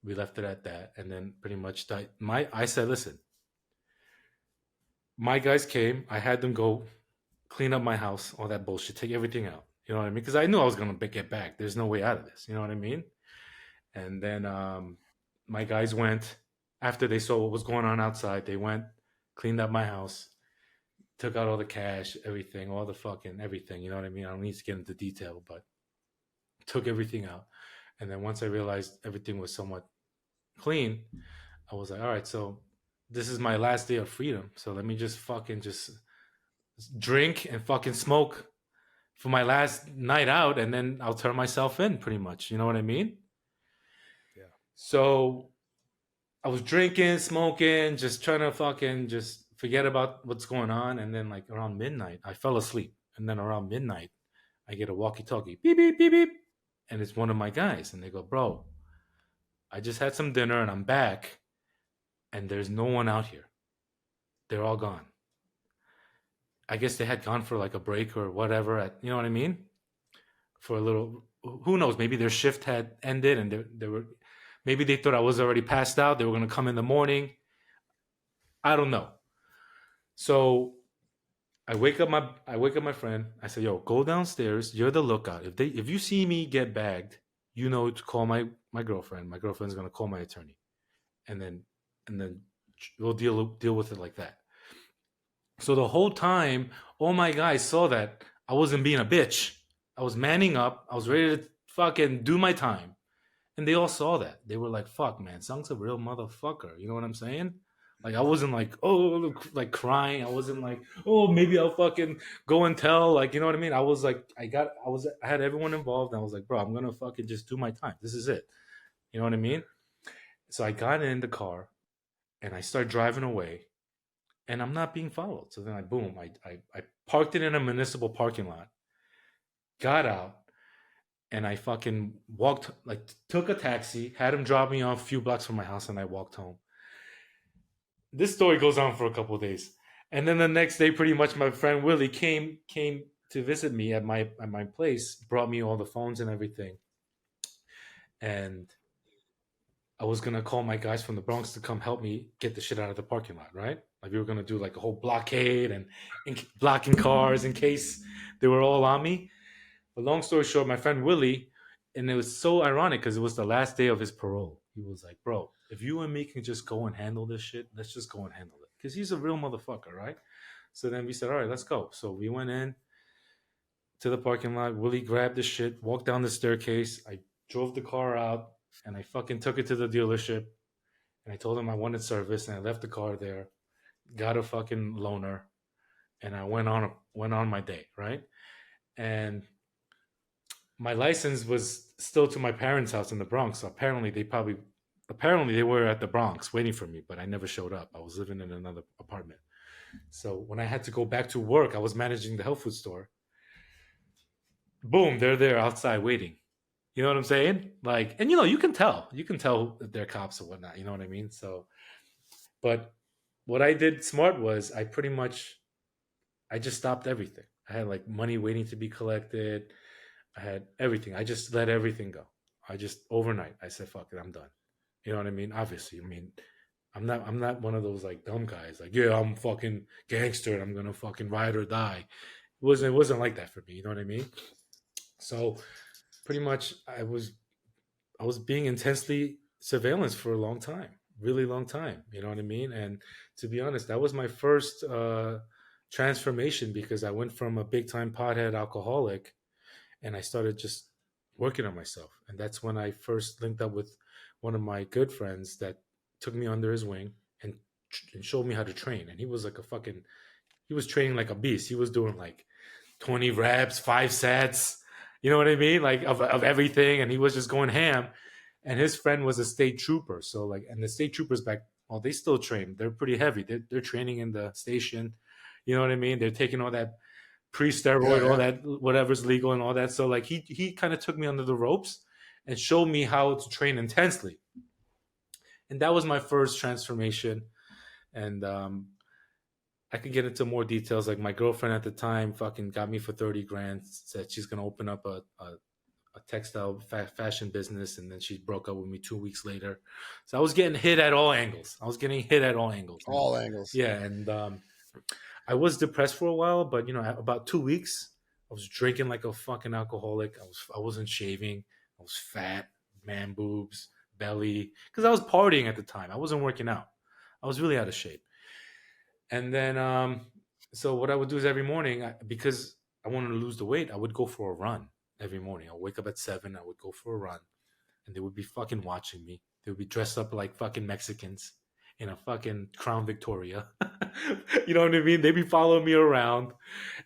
we left it at that. And then pretty much I said, listen, my guys came, I had them go clean up my house, all that bullshit, take everything out. You know what I mean? Because I knew I was going to get back. There's no way out of this. You know what I mean? And then my guys went, after they saw what was going on outside, they went, cleaned up my house, took out all the cash, everything, all the fucking everything. You know what I mean? I don't need to get into detail, but took everything out. And then once I realized everything was somewhat clean, I was like, all right, so this is my last day of freedom. So let me just fucking just drink and fucking smoke for my last night out, and then I'll turn myself in pretty much. You know what I mean? Yeah. So I was drinking, smoking, just trying to fucking just forget about what's going on. And then like around midnight, I fell asleep. And then around midnight, I get a walkie-talkie, beep, beep, beep, beep. And it's one of my guys. And they go, bro, I just had some dinner and I'm back. And there's no one out here. They're all gone. I guess they had gone for like a break or whatever. You know what I mean? For a little, who knows? Maybe their shift had ended and they were, maybe they thought I was already passed out. They were going to come in the morning. I don't know. So I wake up my friend. I say, yo, go downstairs. You're the lookout. If you see me get bagged, you know to call my girlfriend. My girlfriend's going to call my attorney. And then we'll deal with it like that. So the whole time, all my guys saw that I wasn't being a bitch. I was manning up. I was ready to fucking do my time. And they all saw that. They were like, fuck, man, Sung's a real motherfucker. You know what I'm saying? Like, I wasn't like, oh, like crying. I wasn't like, oh, maybe I'll fucking go and tell. Like, you know what I mean? I was like, I had everyone involved. And I was like, bro, I'm going to fucking just do my time. This is it. You know what I mean? So I got in the car and I started driving away. And I'm not being followed. So then I parked it in a municipal parking lot, got out, and I fucking walked, like took a taxi, had him drop me off a few blocks from my house, and I walked home. This story goes on for a couple of days. And then the next day, pretty much my friend Willie came to visit me at my place, brought me all the phones and everything. And I was going to call my guys from the Bronx to come help me get the shit out of the parking lot, right? Like we were going to do like a whole blockade and blocking cars in case they were all on me. But long story short, my friend Willie, and it was so ironic because it was the last day of his parole. He was like, bro, if you and me can just go and handle this shit, let's just go and handle it. Because he's a real motherfucker, right? So then we said, all right, let's go. So we went in to the parking lot. Willie grabbed the shit, walked down the staircase. I drove the car out. And I fucking took it to the dealership. And I told him I wanted service. And I left the car there. Got a fucking loaner. And I went on my day, right? And my license was still to my parents' house in the Bronx. So apparently they were at the Bronx waiting for me. But I never showed up. I was living in another apartment. So when I had to go back to work, I was managing the health food store. Boom, they're there outside waiting. You know what I'm saying? Like, and you can tell if they're cops or whatnot. You know what I mean? So, but what I did smart was I just stopped everything. I had like money waiting to be collected. I had everything. I just let everything go. Overnight, I said, fuck it, I'm done. You know what I mean? Obviously, I mean, I'm not one of those like dumb guys. Like, yeah, I'm fucking gangster and I'm going to fucking ride or die. It wasn't like that for me. You know what I mean? So pretty much I was being intensely surveillance for a long time, really long time. You know what I mean? And to be honest, that was my first transformation because I went from a big time pothead alcoholic and I started just working on myself. And that's when I first linked up with one of my good friends that took me under his wing and showed me how to train. And he was like he was training like a beast. He was doing like 20 reps, 5 sets, you know what I mean? Like of everything. And he was just going ham. And his friend was a state trooper. So like, and the state troopers back, well, they still train. They're pretty heavy. They're training in the station. You know what I mean? They're taking all that pre-steroid, all that whatever's legal and all that. So like he kind of took me under the ropes and showed me how to train intensely. And that was my first transformation. And I could get into more details. Like my girlfriend at the time fucking got me for 30 grand, said she's gonna open up a textile fashion business, and then she broke up with me 2 weeks later. So I was getting hit at all angles. All angles. Yeah, and I was depressed for a while, but about 2 weeks, I was drinking like a fucking alcoholic. I wasn't shaving. I was fat, man boobs, belly, because I was partying at the time. I wasn't working out. I was really out of shape. And then, so what I would do is every morning, because I wanted to lose the weight, I would go for a run every morning. I'll wake up at 7. I would go for a run, and they would be fucking watching me. They would be dressed up like fucking Mexicans in a fucking Crown Victoria. You know what I mean? They'd be following me around,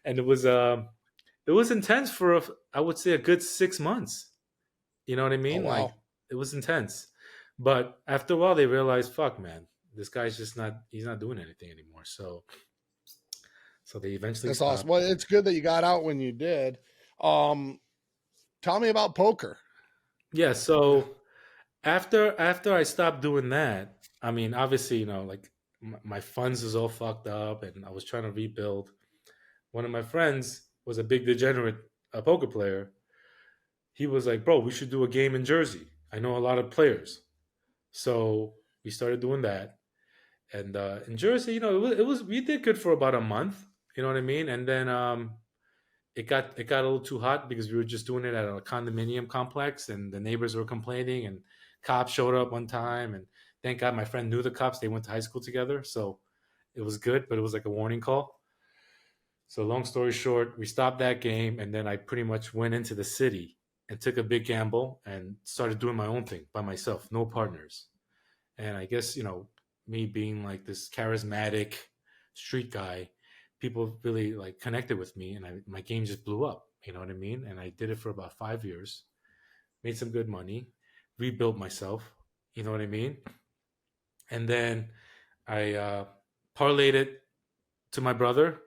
and it was intense for I would say a good 6 months. You know what I mean? Oh, wow. Like it was intense, but after a while they realized, fuck, man, this guy's just he's not doing anything anymore. So they eventually That's stopped. awesome. Well, it's good that you got out when you did. Tell me about poker. Yeah, so after I stopped doing that, I mean, obviously, like my funds was all fucked up, and I was trying to rebuild. One of my friends was a big degenerate poker player. He was like, "Bro, we should do a game in Jersey. I know a lot of players." So we started doing that, and in Jersey, we did good for about a month. You know what I mean? And then it got a little too hot because we were just doing it at a condominium complex, and the neighbors were complaining, and cops showed up one time, and thank God my friend knew the cops. They went to high school together, so it was good, but it was like a warning call. So long story short, we stopped that game, and then I pretty much went into the city and took a big gamble and started doing my own thing by myself, no partners. And I guess, me being like this charismatic street guy, people really like connected with me, and my game just blew up. You know what I mean? And I did it for about 5 years, made some good money, rebuilt myself. You know what I mean? And then I parlayed it to my brother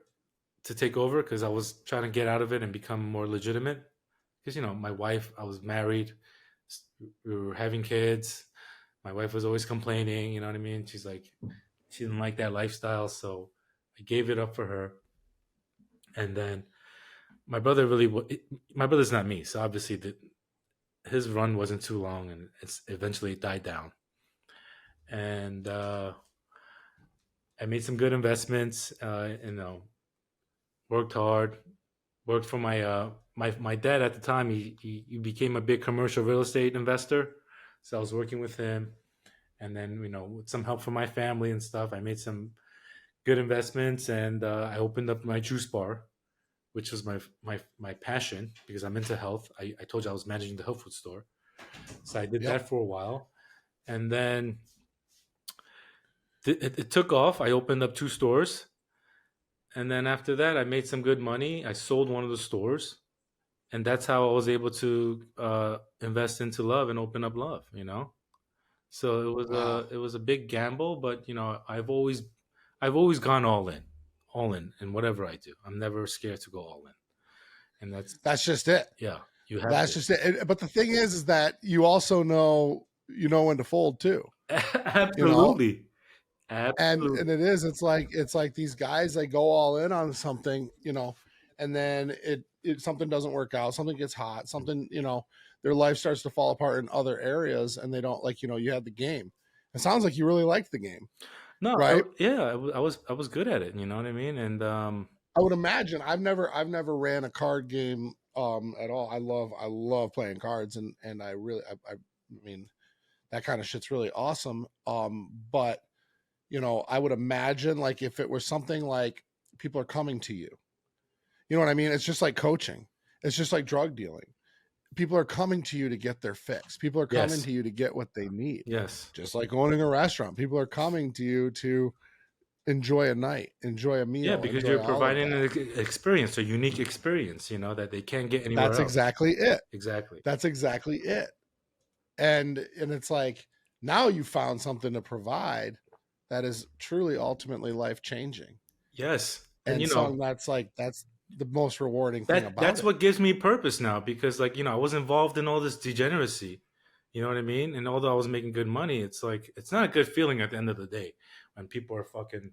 to take over because I was trying to get out of it and become more legitimate. Because my wife, I was married, we were having kids. My wife was always complaining. You know what I mean? She's like, she didn't like that lifestyle, so I gave it up for her. And then my brother's not me, so obviously his run wasn't too long, and eventually it died down. And I made some good investments. Worked hard. Worked for my dad at the time. He became a big commercial real estate investor, so I was working with him. And then with some help from my family and stuff, I made some good investments, and I opened up my juice bar, which was my passion because I'm into health. I told you I was managing the health food store, so I did that for a while, and then it took off. I opened up 2 stores, and then after that, I made some good money. I sold one of the stores, and that's how I was able to invest into Love and open up Love. So it was a big gamble, but I've always gone all in whatever I do. I'm never scared to go all in, and that's just it. Yeah, you have. That's just it. But the thing is that you also know when to fold too. Absolutely. Absolutely. And it is. It's like these guys, they go all in on something, and then it something doesn't work out, something gets hot, something their life starts to fall apart in other areas, and they don't you had the game. It sounds like you really liked the game. No, right? I was good at it. You know what I mean? And I would imagine I've never ran a card game at all. I love playing cards, and I really I mean that kind of shit's really awesome. But I would imagine like if it were something like people are coming to you, you know what I mean? It's just like coaching. It's just like drug dealing. people are coming to you to get their fix. People are coming Yes. to you to get what they need. Yes. Just like owning a restaurant, people are coming to you to enjoy a night, enjoy a meal. Yeah, because enjoy you're all of providing that. an experience, a unique experience, you know, that they can't get anywhere That's else. exactly it. Exactly. That's exactly it. And it's like, now you found something to provide that is truly ultimately life changing. Yes. And you so know, that's the most rewarding thing about that's it. what gives me purpose now, because like, you know, I was involved in all this degeneracy, you know what I mean? And although I was making good money, it's like, it's not a good feeling at the end of the day when people are fucking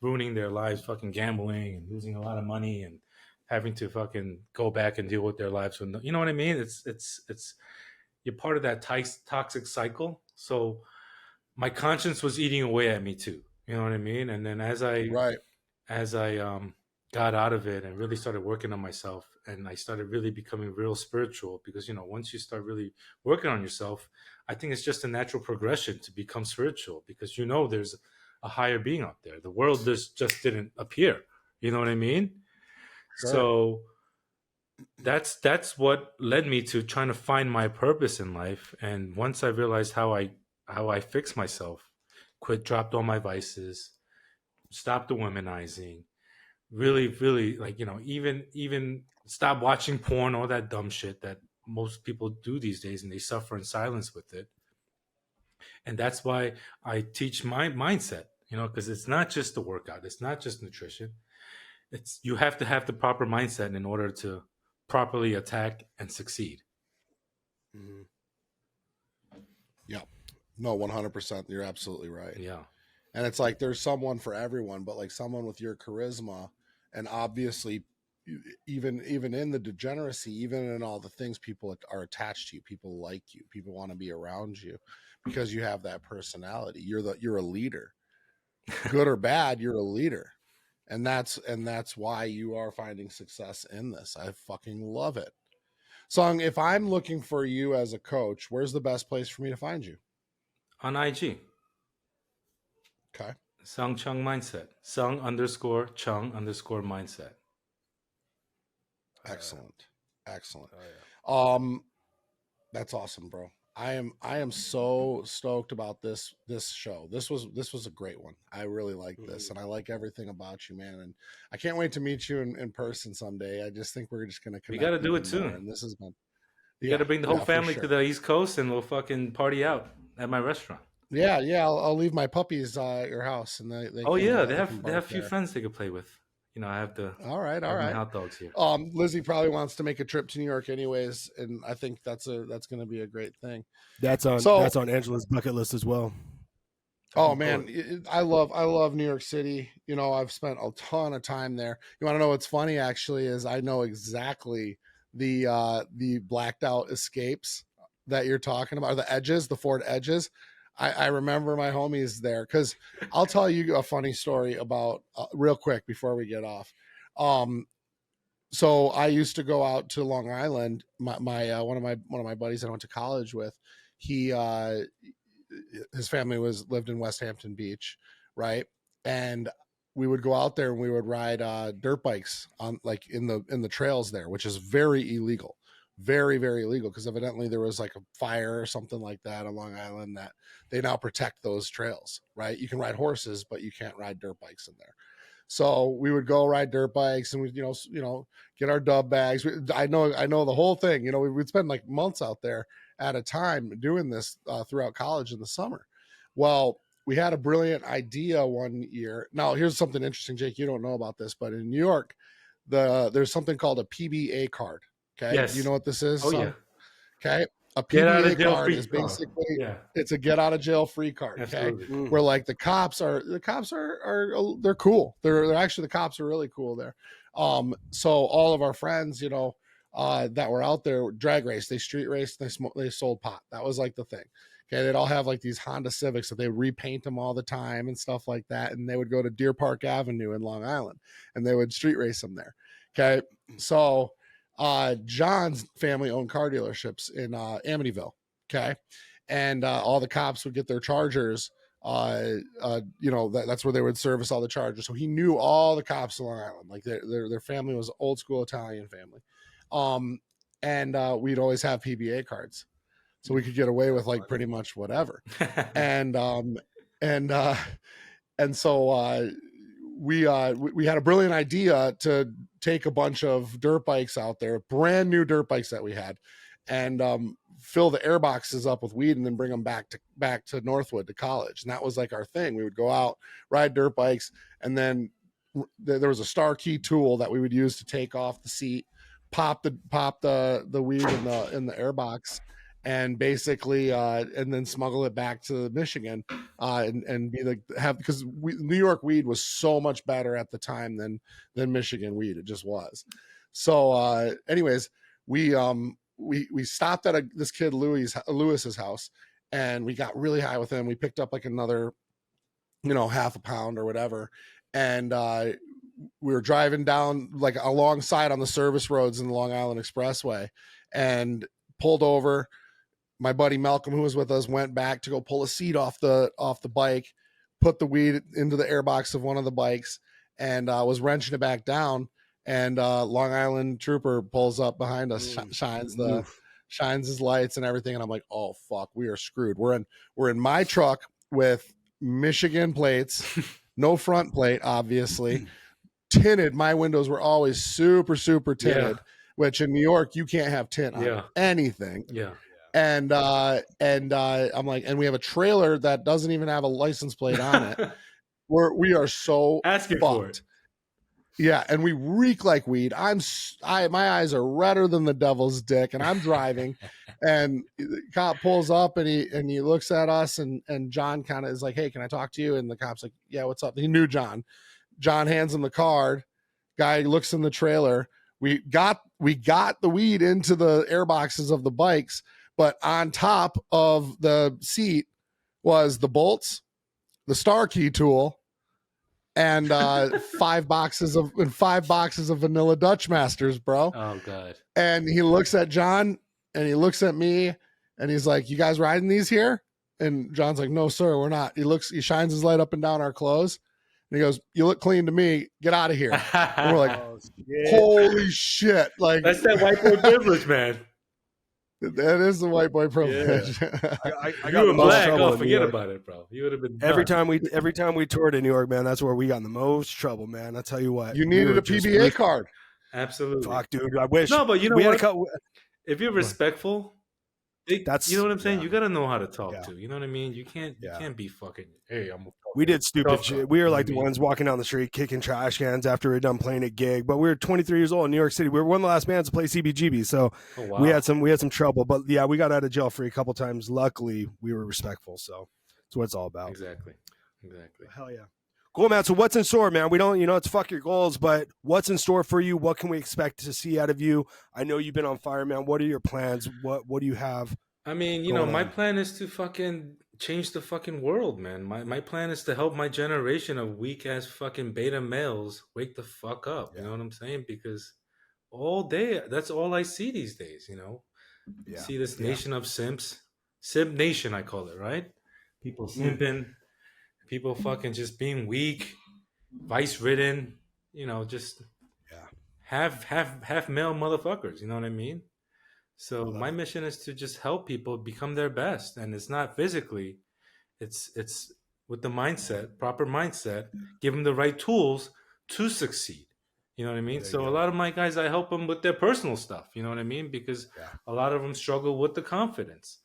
ruining their lives, fucking gambling and losing a lot of money and having to fucking go back and deal with their lives. When, you know what I mean? It's you're part of that toxic cycle. So my conscience was eating away at me too. You know what I mean? And then as I Right. got out of it and really started working on myself, and I started really becoming real spiritual, because, you know, once you start really working on yourself, I think it's just a natural progression to become spiritual, because, you know, there's a higher being out there. The world just didn't appear. You know what I mean? Sure. So that's what led me to trying to find my purpose in life. And once I realized how I fix myself, dropped all my vices, stopped the womanizing, really, like, you know, even stop watching porn, all that dumb shit that most people do these days, and they suffer in silence with it. And that's why I teach my mindset, you know, because it's not just the workout, it's not just nutrition. It's, you have to have the proper mindset in order to properly attack and succeed. Mm-hmm. Yeah. No, 100%. You're absolutely right. Yeah. And it's like, there's someone for everyone, but like someone with your charisma, and obviously even in the degeneracy, even in all the things, people are attached to you, people like you, people want to be around you because you have that personality. You're a leader. Good or bad, you're a leader. And that's why you are finding success in this. I fucking love it. Sung, if I'm looking for you as a coach, where's the best place for me to find you? On IG. Okay. Sung Chung Mindset. Sung_Chung_ mindset. Excellent. Excellent. Oh, yeah. That's awesome, bro. I am so stoked about this show. This was a great one. I really like this, and I like everything about you, man. And I can't wait to meet you in person someday. I just think we're just gonna connect. We got to do it more, soon. and this has been. You got to bring the whole family sure. to the East Coast, and we'll fucking party out at my restaurant. Yeah. I'll leave my puppies at your house, and they Oh can, yeah, they have a few there. friends they could play with. You know, I have the All right. my hot dogs here. Lizzie probably wants to make a trip to New York anyways, and I think that's going to be a great thing. That's on Angela's bucket list as well. Oh man, I love New York City. You know, I've spent a ton of time there. You want to know what's funny? Actually, is I know exactly the blacked out escapes that you're talking about, the edges, the Ford Edges. I remember my homies there, because I'll tell you a funny story about real quick before we get off. So I used to go out to Long Island. My one of my buddies I went to college with, he his family lived in West Hampton Beach, right? And we would go out there and we would ride dirt bikes on, like, in the trails there, which is very illegal, very, very illegal, because evidently there was like a fire or something like that on Long Island that they now protect those trails, right? You can ride horses, but you can't ride dirt bikes in there. So we would go ride dirt bikes, and we, get our dub bags. I know the whole thing. You know, we'd spend like months out there at a time doing this throughout college in the summer. Well, we had a brilliant idea one year. Now, here's something interesting, Jake. You don't know about this, but in New York, there's something called a PBA card. Okay, Yes. Do you know what this is? Oh yeah. Okay, a Get out of PBA jail card free is card. basically Yeah. it's a get out of jail free card. Okay, Absolutely. where like the cops are they're cool. They're actually, the cops are really cool there. So all of our friends, that were out there, drag race, they street raced, they sold pot. That was like the thing. Okay, they'd all have like these Honda Civics that they repaint them all the time and stuff like that, and they would go to Deer Park Avenue in Long Island and they would street race them there. Okay, so John's family owned car dealerships in Amityville. Okay, and all the cops would get their Chargers. That's where they would service all the Chargers. So he knew all the cops in Long Island. Like their family was old school Italian family. and we'd always have PBA cards, so we could get away with like pretty much whatever. And so we had a brilliant idea to take a bunch of dirt bikes out there, brand new dirt bikes that we had, and fill the air boxes up with weed and then bring them back to Northwood to college. And that was like our thing. We would go out, ride dirt bikes, and then there was a star key tool that we would use to take off the seat, pop the weed in the air box, and basically and then smuggle it back to Michigan, and be like, because New York weed was so much better at the time than Michigan weed. It just was. So anyways, we stopped at this kid Lewis's house, and we got really high with him. We picked up like another, half a pound or whatever, and we were driving down like alongside on the service roads in the Long Island Expressway, and pulled over. My buddy Malcolm, who was with us, went back to go pull a seat off the bike, put the weed into the airbox of one of the bikes, and was wrenching it back down. And Long Island trooper pulls up behind us, shines his lights and everything, and I'm like, oh fuck, we are screwed. We're in my truck with Michigan plates, no front plate, obviously, tinted. My windows were always super tinted, which in New York you can't have tint on anything. And I'm like, and we have a trailer that doesn't even have a license plate on it. We are so asking fucked. for it. Yeah, and we reek like weed. My eyes are redder than the devil's dick, and I'm driving, and the cop pulls up and he looks at us, and John kind of is like, "Hey, can I talk to you?" And the cop's like, "Yeah, what's up?" He knew John. John hands him the card. Guy looks in the trailer. We got the weed into the air boxes of the bikes, but on top of the seat was the bolts, the star key tool, and 5 boxes of vanilla Dutch Masters, bro. Oh god. And he looks at John and he looks at me and he's like, "You guys riding these here?" And John's like, "No, sir, we're not." He shines his light up and down our clothes. And he goes, "You look clean to me. Get out of here." And we're like, holy shit. Like, that's that white boy privilege, man. That is the white boy privilege. Yeah. I You were black. trouble Oh, in New forget York. about it, bro. You would have been Every done. time we toured in New York, man, that's where we got in the most trouble, man. I tell you what, You needed a PBA card. Absolutely. Fuck, dude. I wish. No, but you know we what? had a If you're respectful, That's- you know what I'm saying. yeah. You got to know how to talk Yeah. to. You know what I mean. You can't be fucking. Hey, I'm. We did stupid Tough shit. guy, We were you know like what the I mean? ones walking down the street kicking trash cans after we were done playing a gig. But we were 23 years old in New York City. We were one of the last bands to play CBGB, so Oh, wow. we had some trouble. But yeah, we got out of jail free a couple times. Luckily, we were respectful. So that's what it's all about. Exactly. Hell yeah. Cool, man. So what's in store, man? We don't, it's fuck your goals, but what's in store for you? What can we expect to see out of you? I know you've been on fire, man. What are your plans? What do you have? I mean, my plan is to fucking change the fucking world, man. My plan is to help my generation of weak ass fucking beta males wake the fuck up. You know what I'm saying? Because all day, that's all I see these days. Yeah. See this nation of simps, simp nation, I call it, right? People simping, people fucking just being weak, vice ridden. Just half male motherfuckers. You know what I mean? So my mission is to just help people become their best, and it's not physically, it's with the mindset, proper mindset, give them the right tools to succeed. You know what I mean? So a lot of my guys, I help them with their personal stuff. You know what I mean? Because a lot of them struggle with the confidence.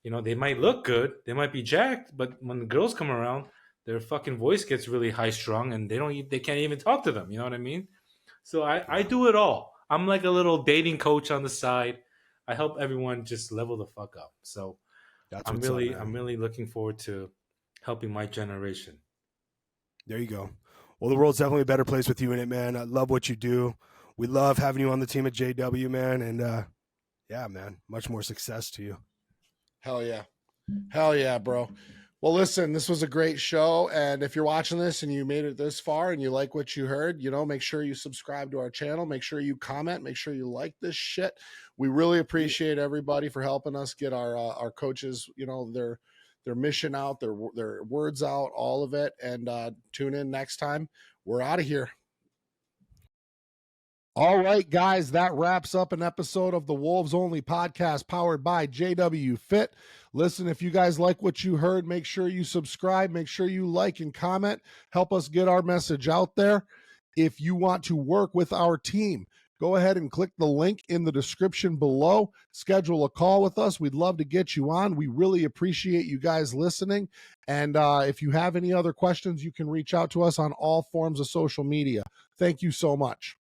They might look good, they might be jacked, but when the girls come around, their fucking voice gets really high strung, and they can't even talk to them. You know what I mean? So I do it all. I'm like a little dating coach on the side. I help everyone just level the fuck up. So I'm really looking forward to helping my generation. There you go. Well, the world's definitely a better place with you in it, man. I love what you do. We love having you on the team at JW, man. And yeah, man, much more success to you. Hell yeah, bro. Well, listen, this was a great show. And if you're watching this and you made it this far and you like what you heard, make sure you subscribe to our channel. Make sure you comment. Make sure you like this shit. We really appreciate everybody for helping us get our coaches, their mission out, their words out, all of it. And tune in next time. We're out of here. All right, guys, that wraps up an episode of the Wolves Only podcast powered by JWFIT. Listen, if you guys like what you heard, make sure you subscribe, make sure you like and comment, help us get our message out there. If you want to work with our team, go ahead and click the link in the description below. Schedule a call with us. We'd love to get you on. We really appreciate you guys listening. And if you have any other questions, you can reach out to us on all forms of social media. Thank you so much.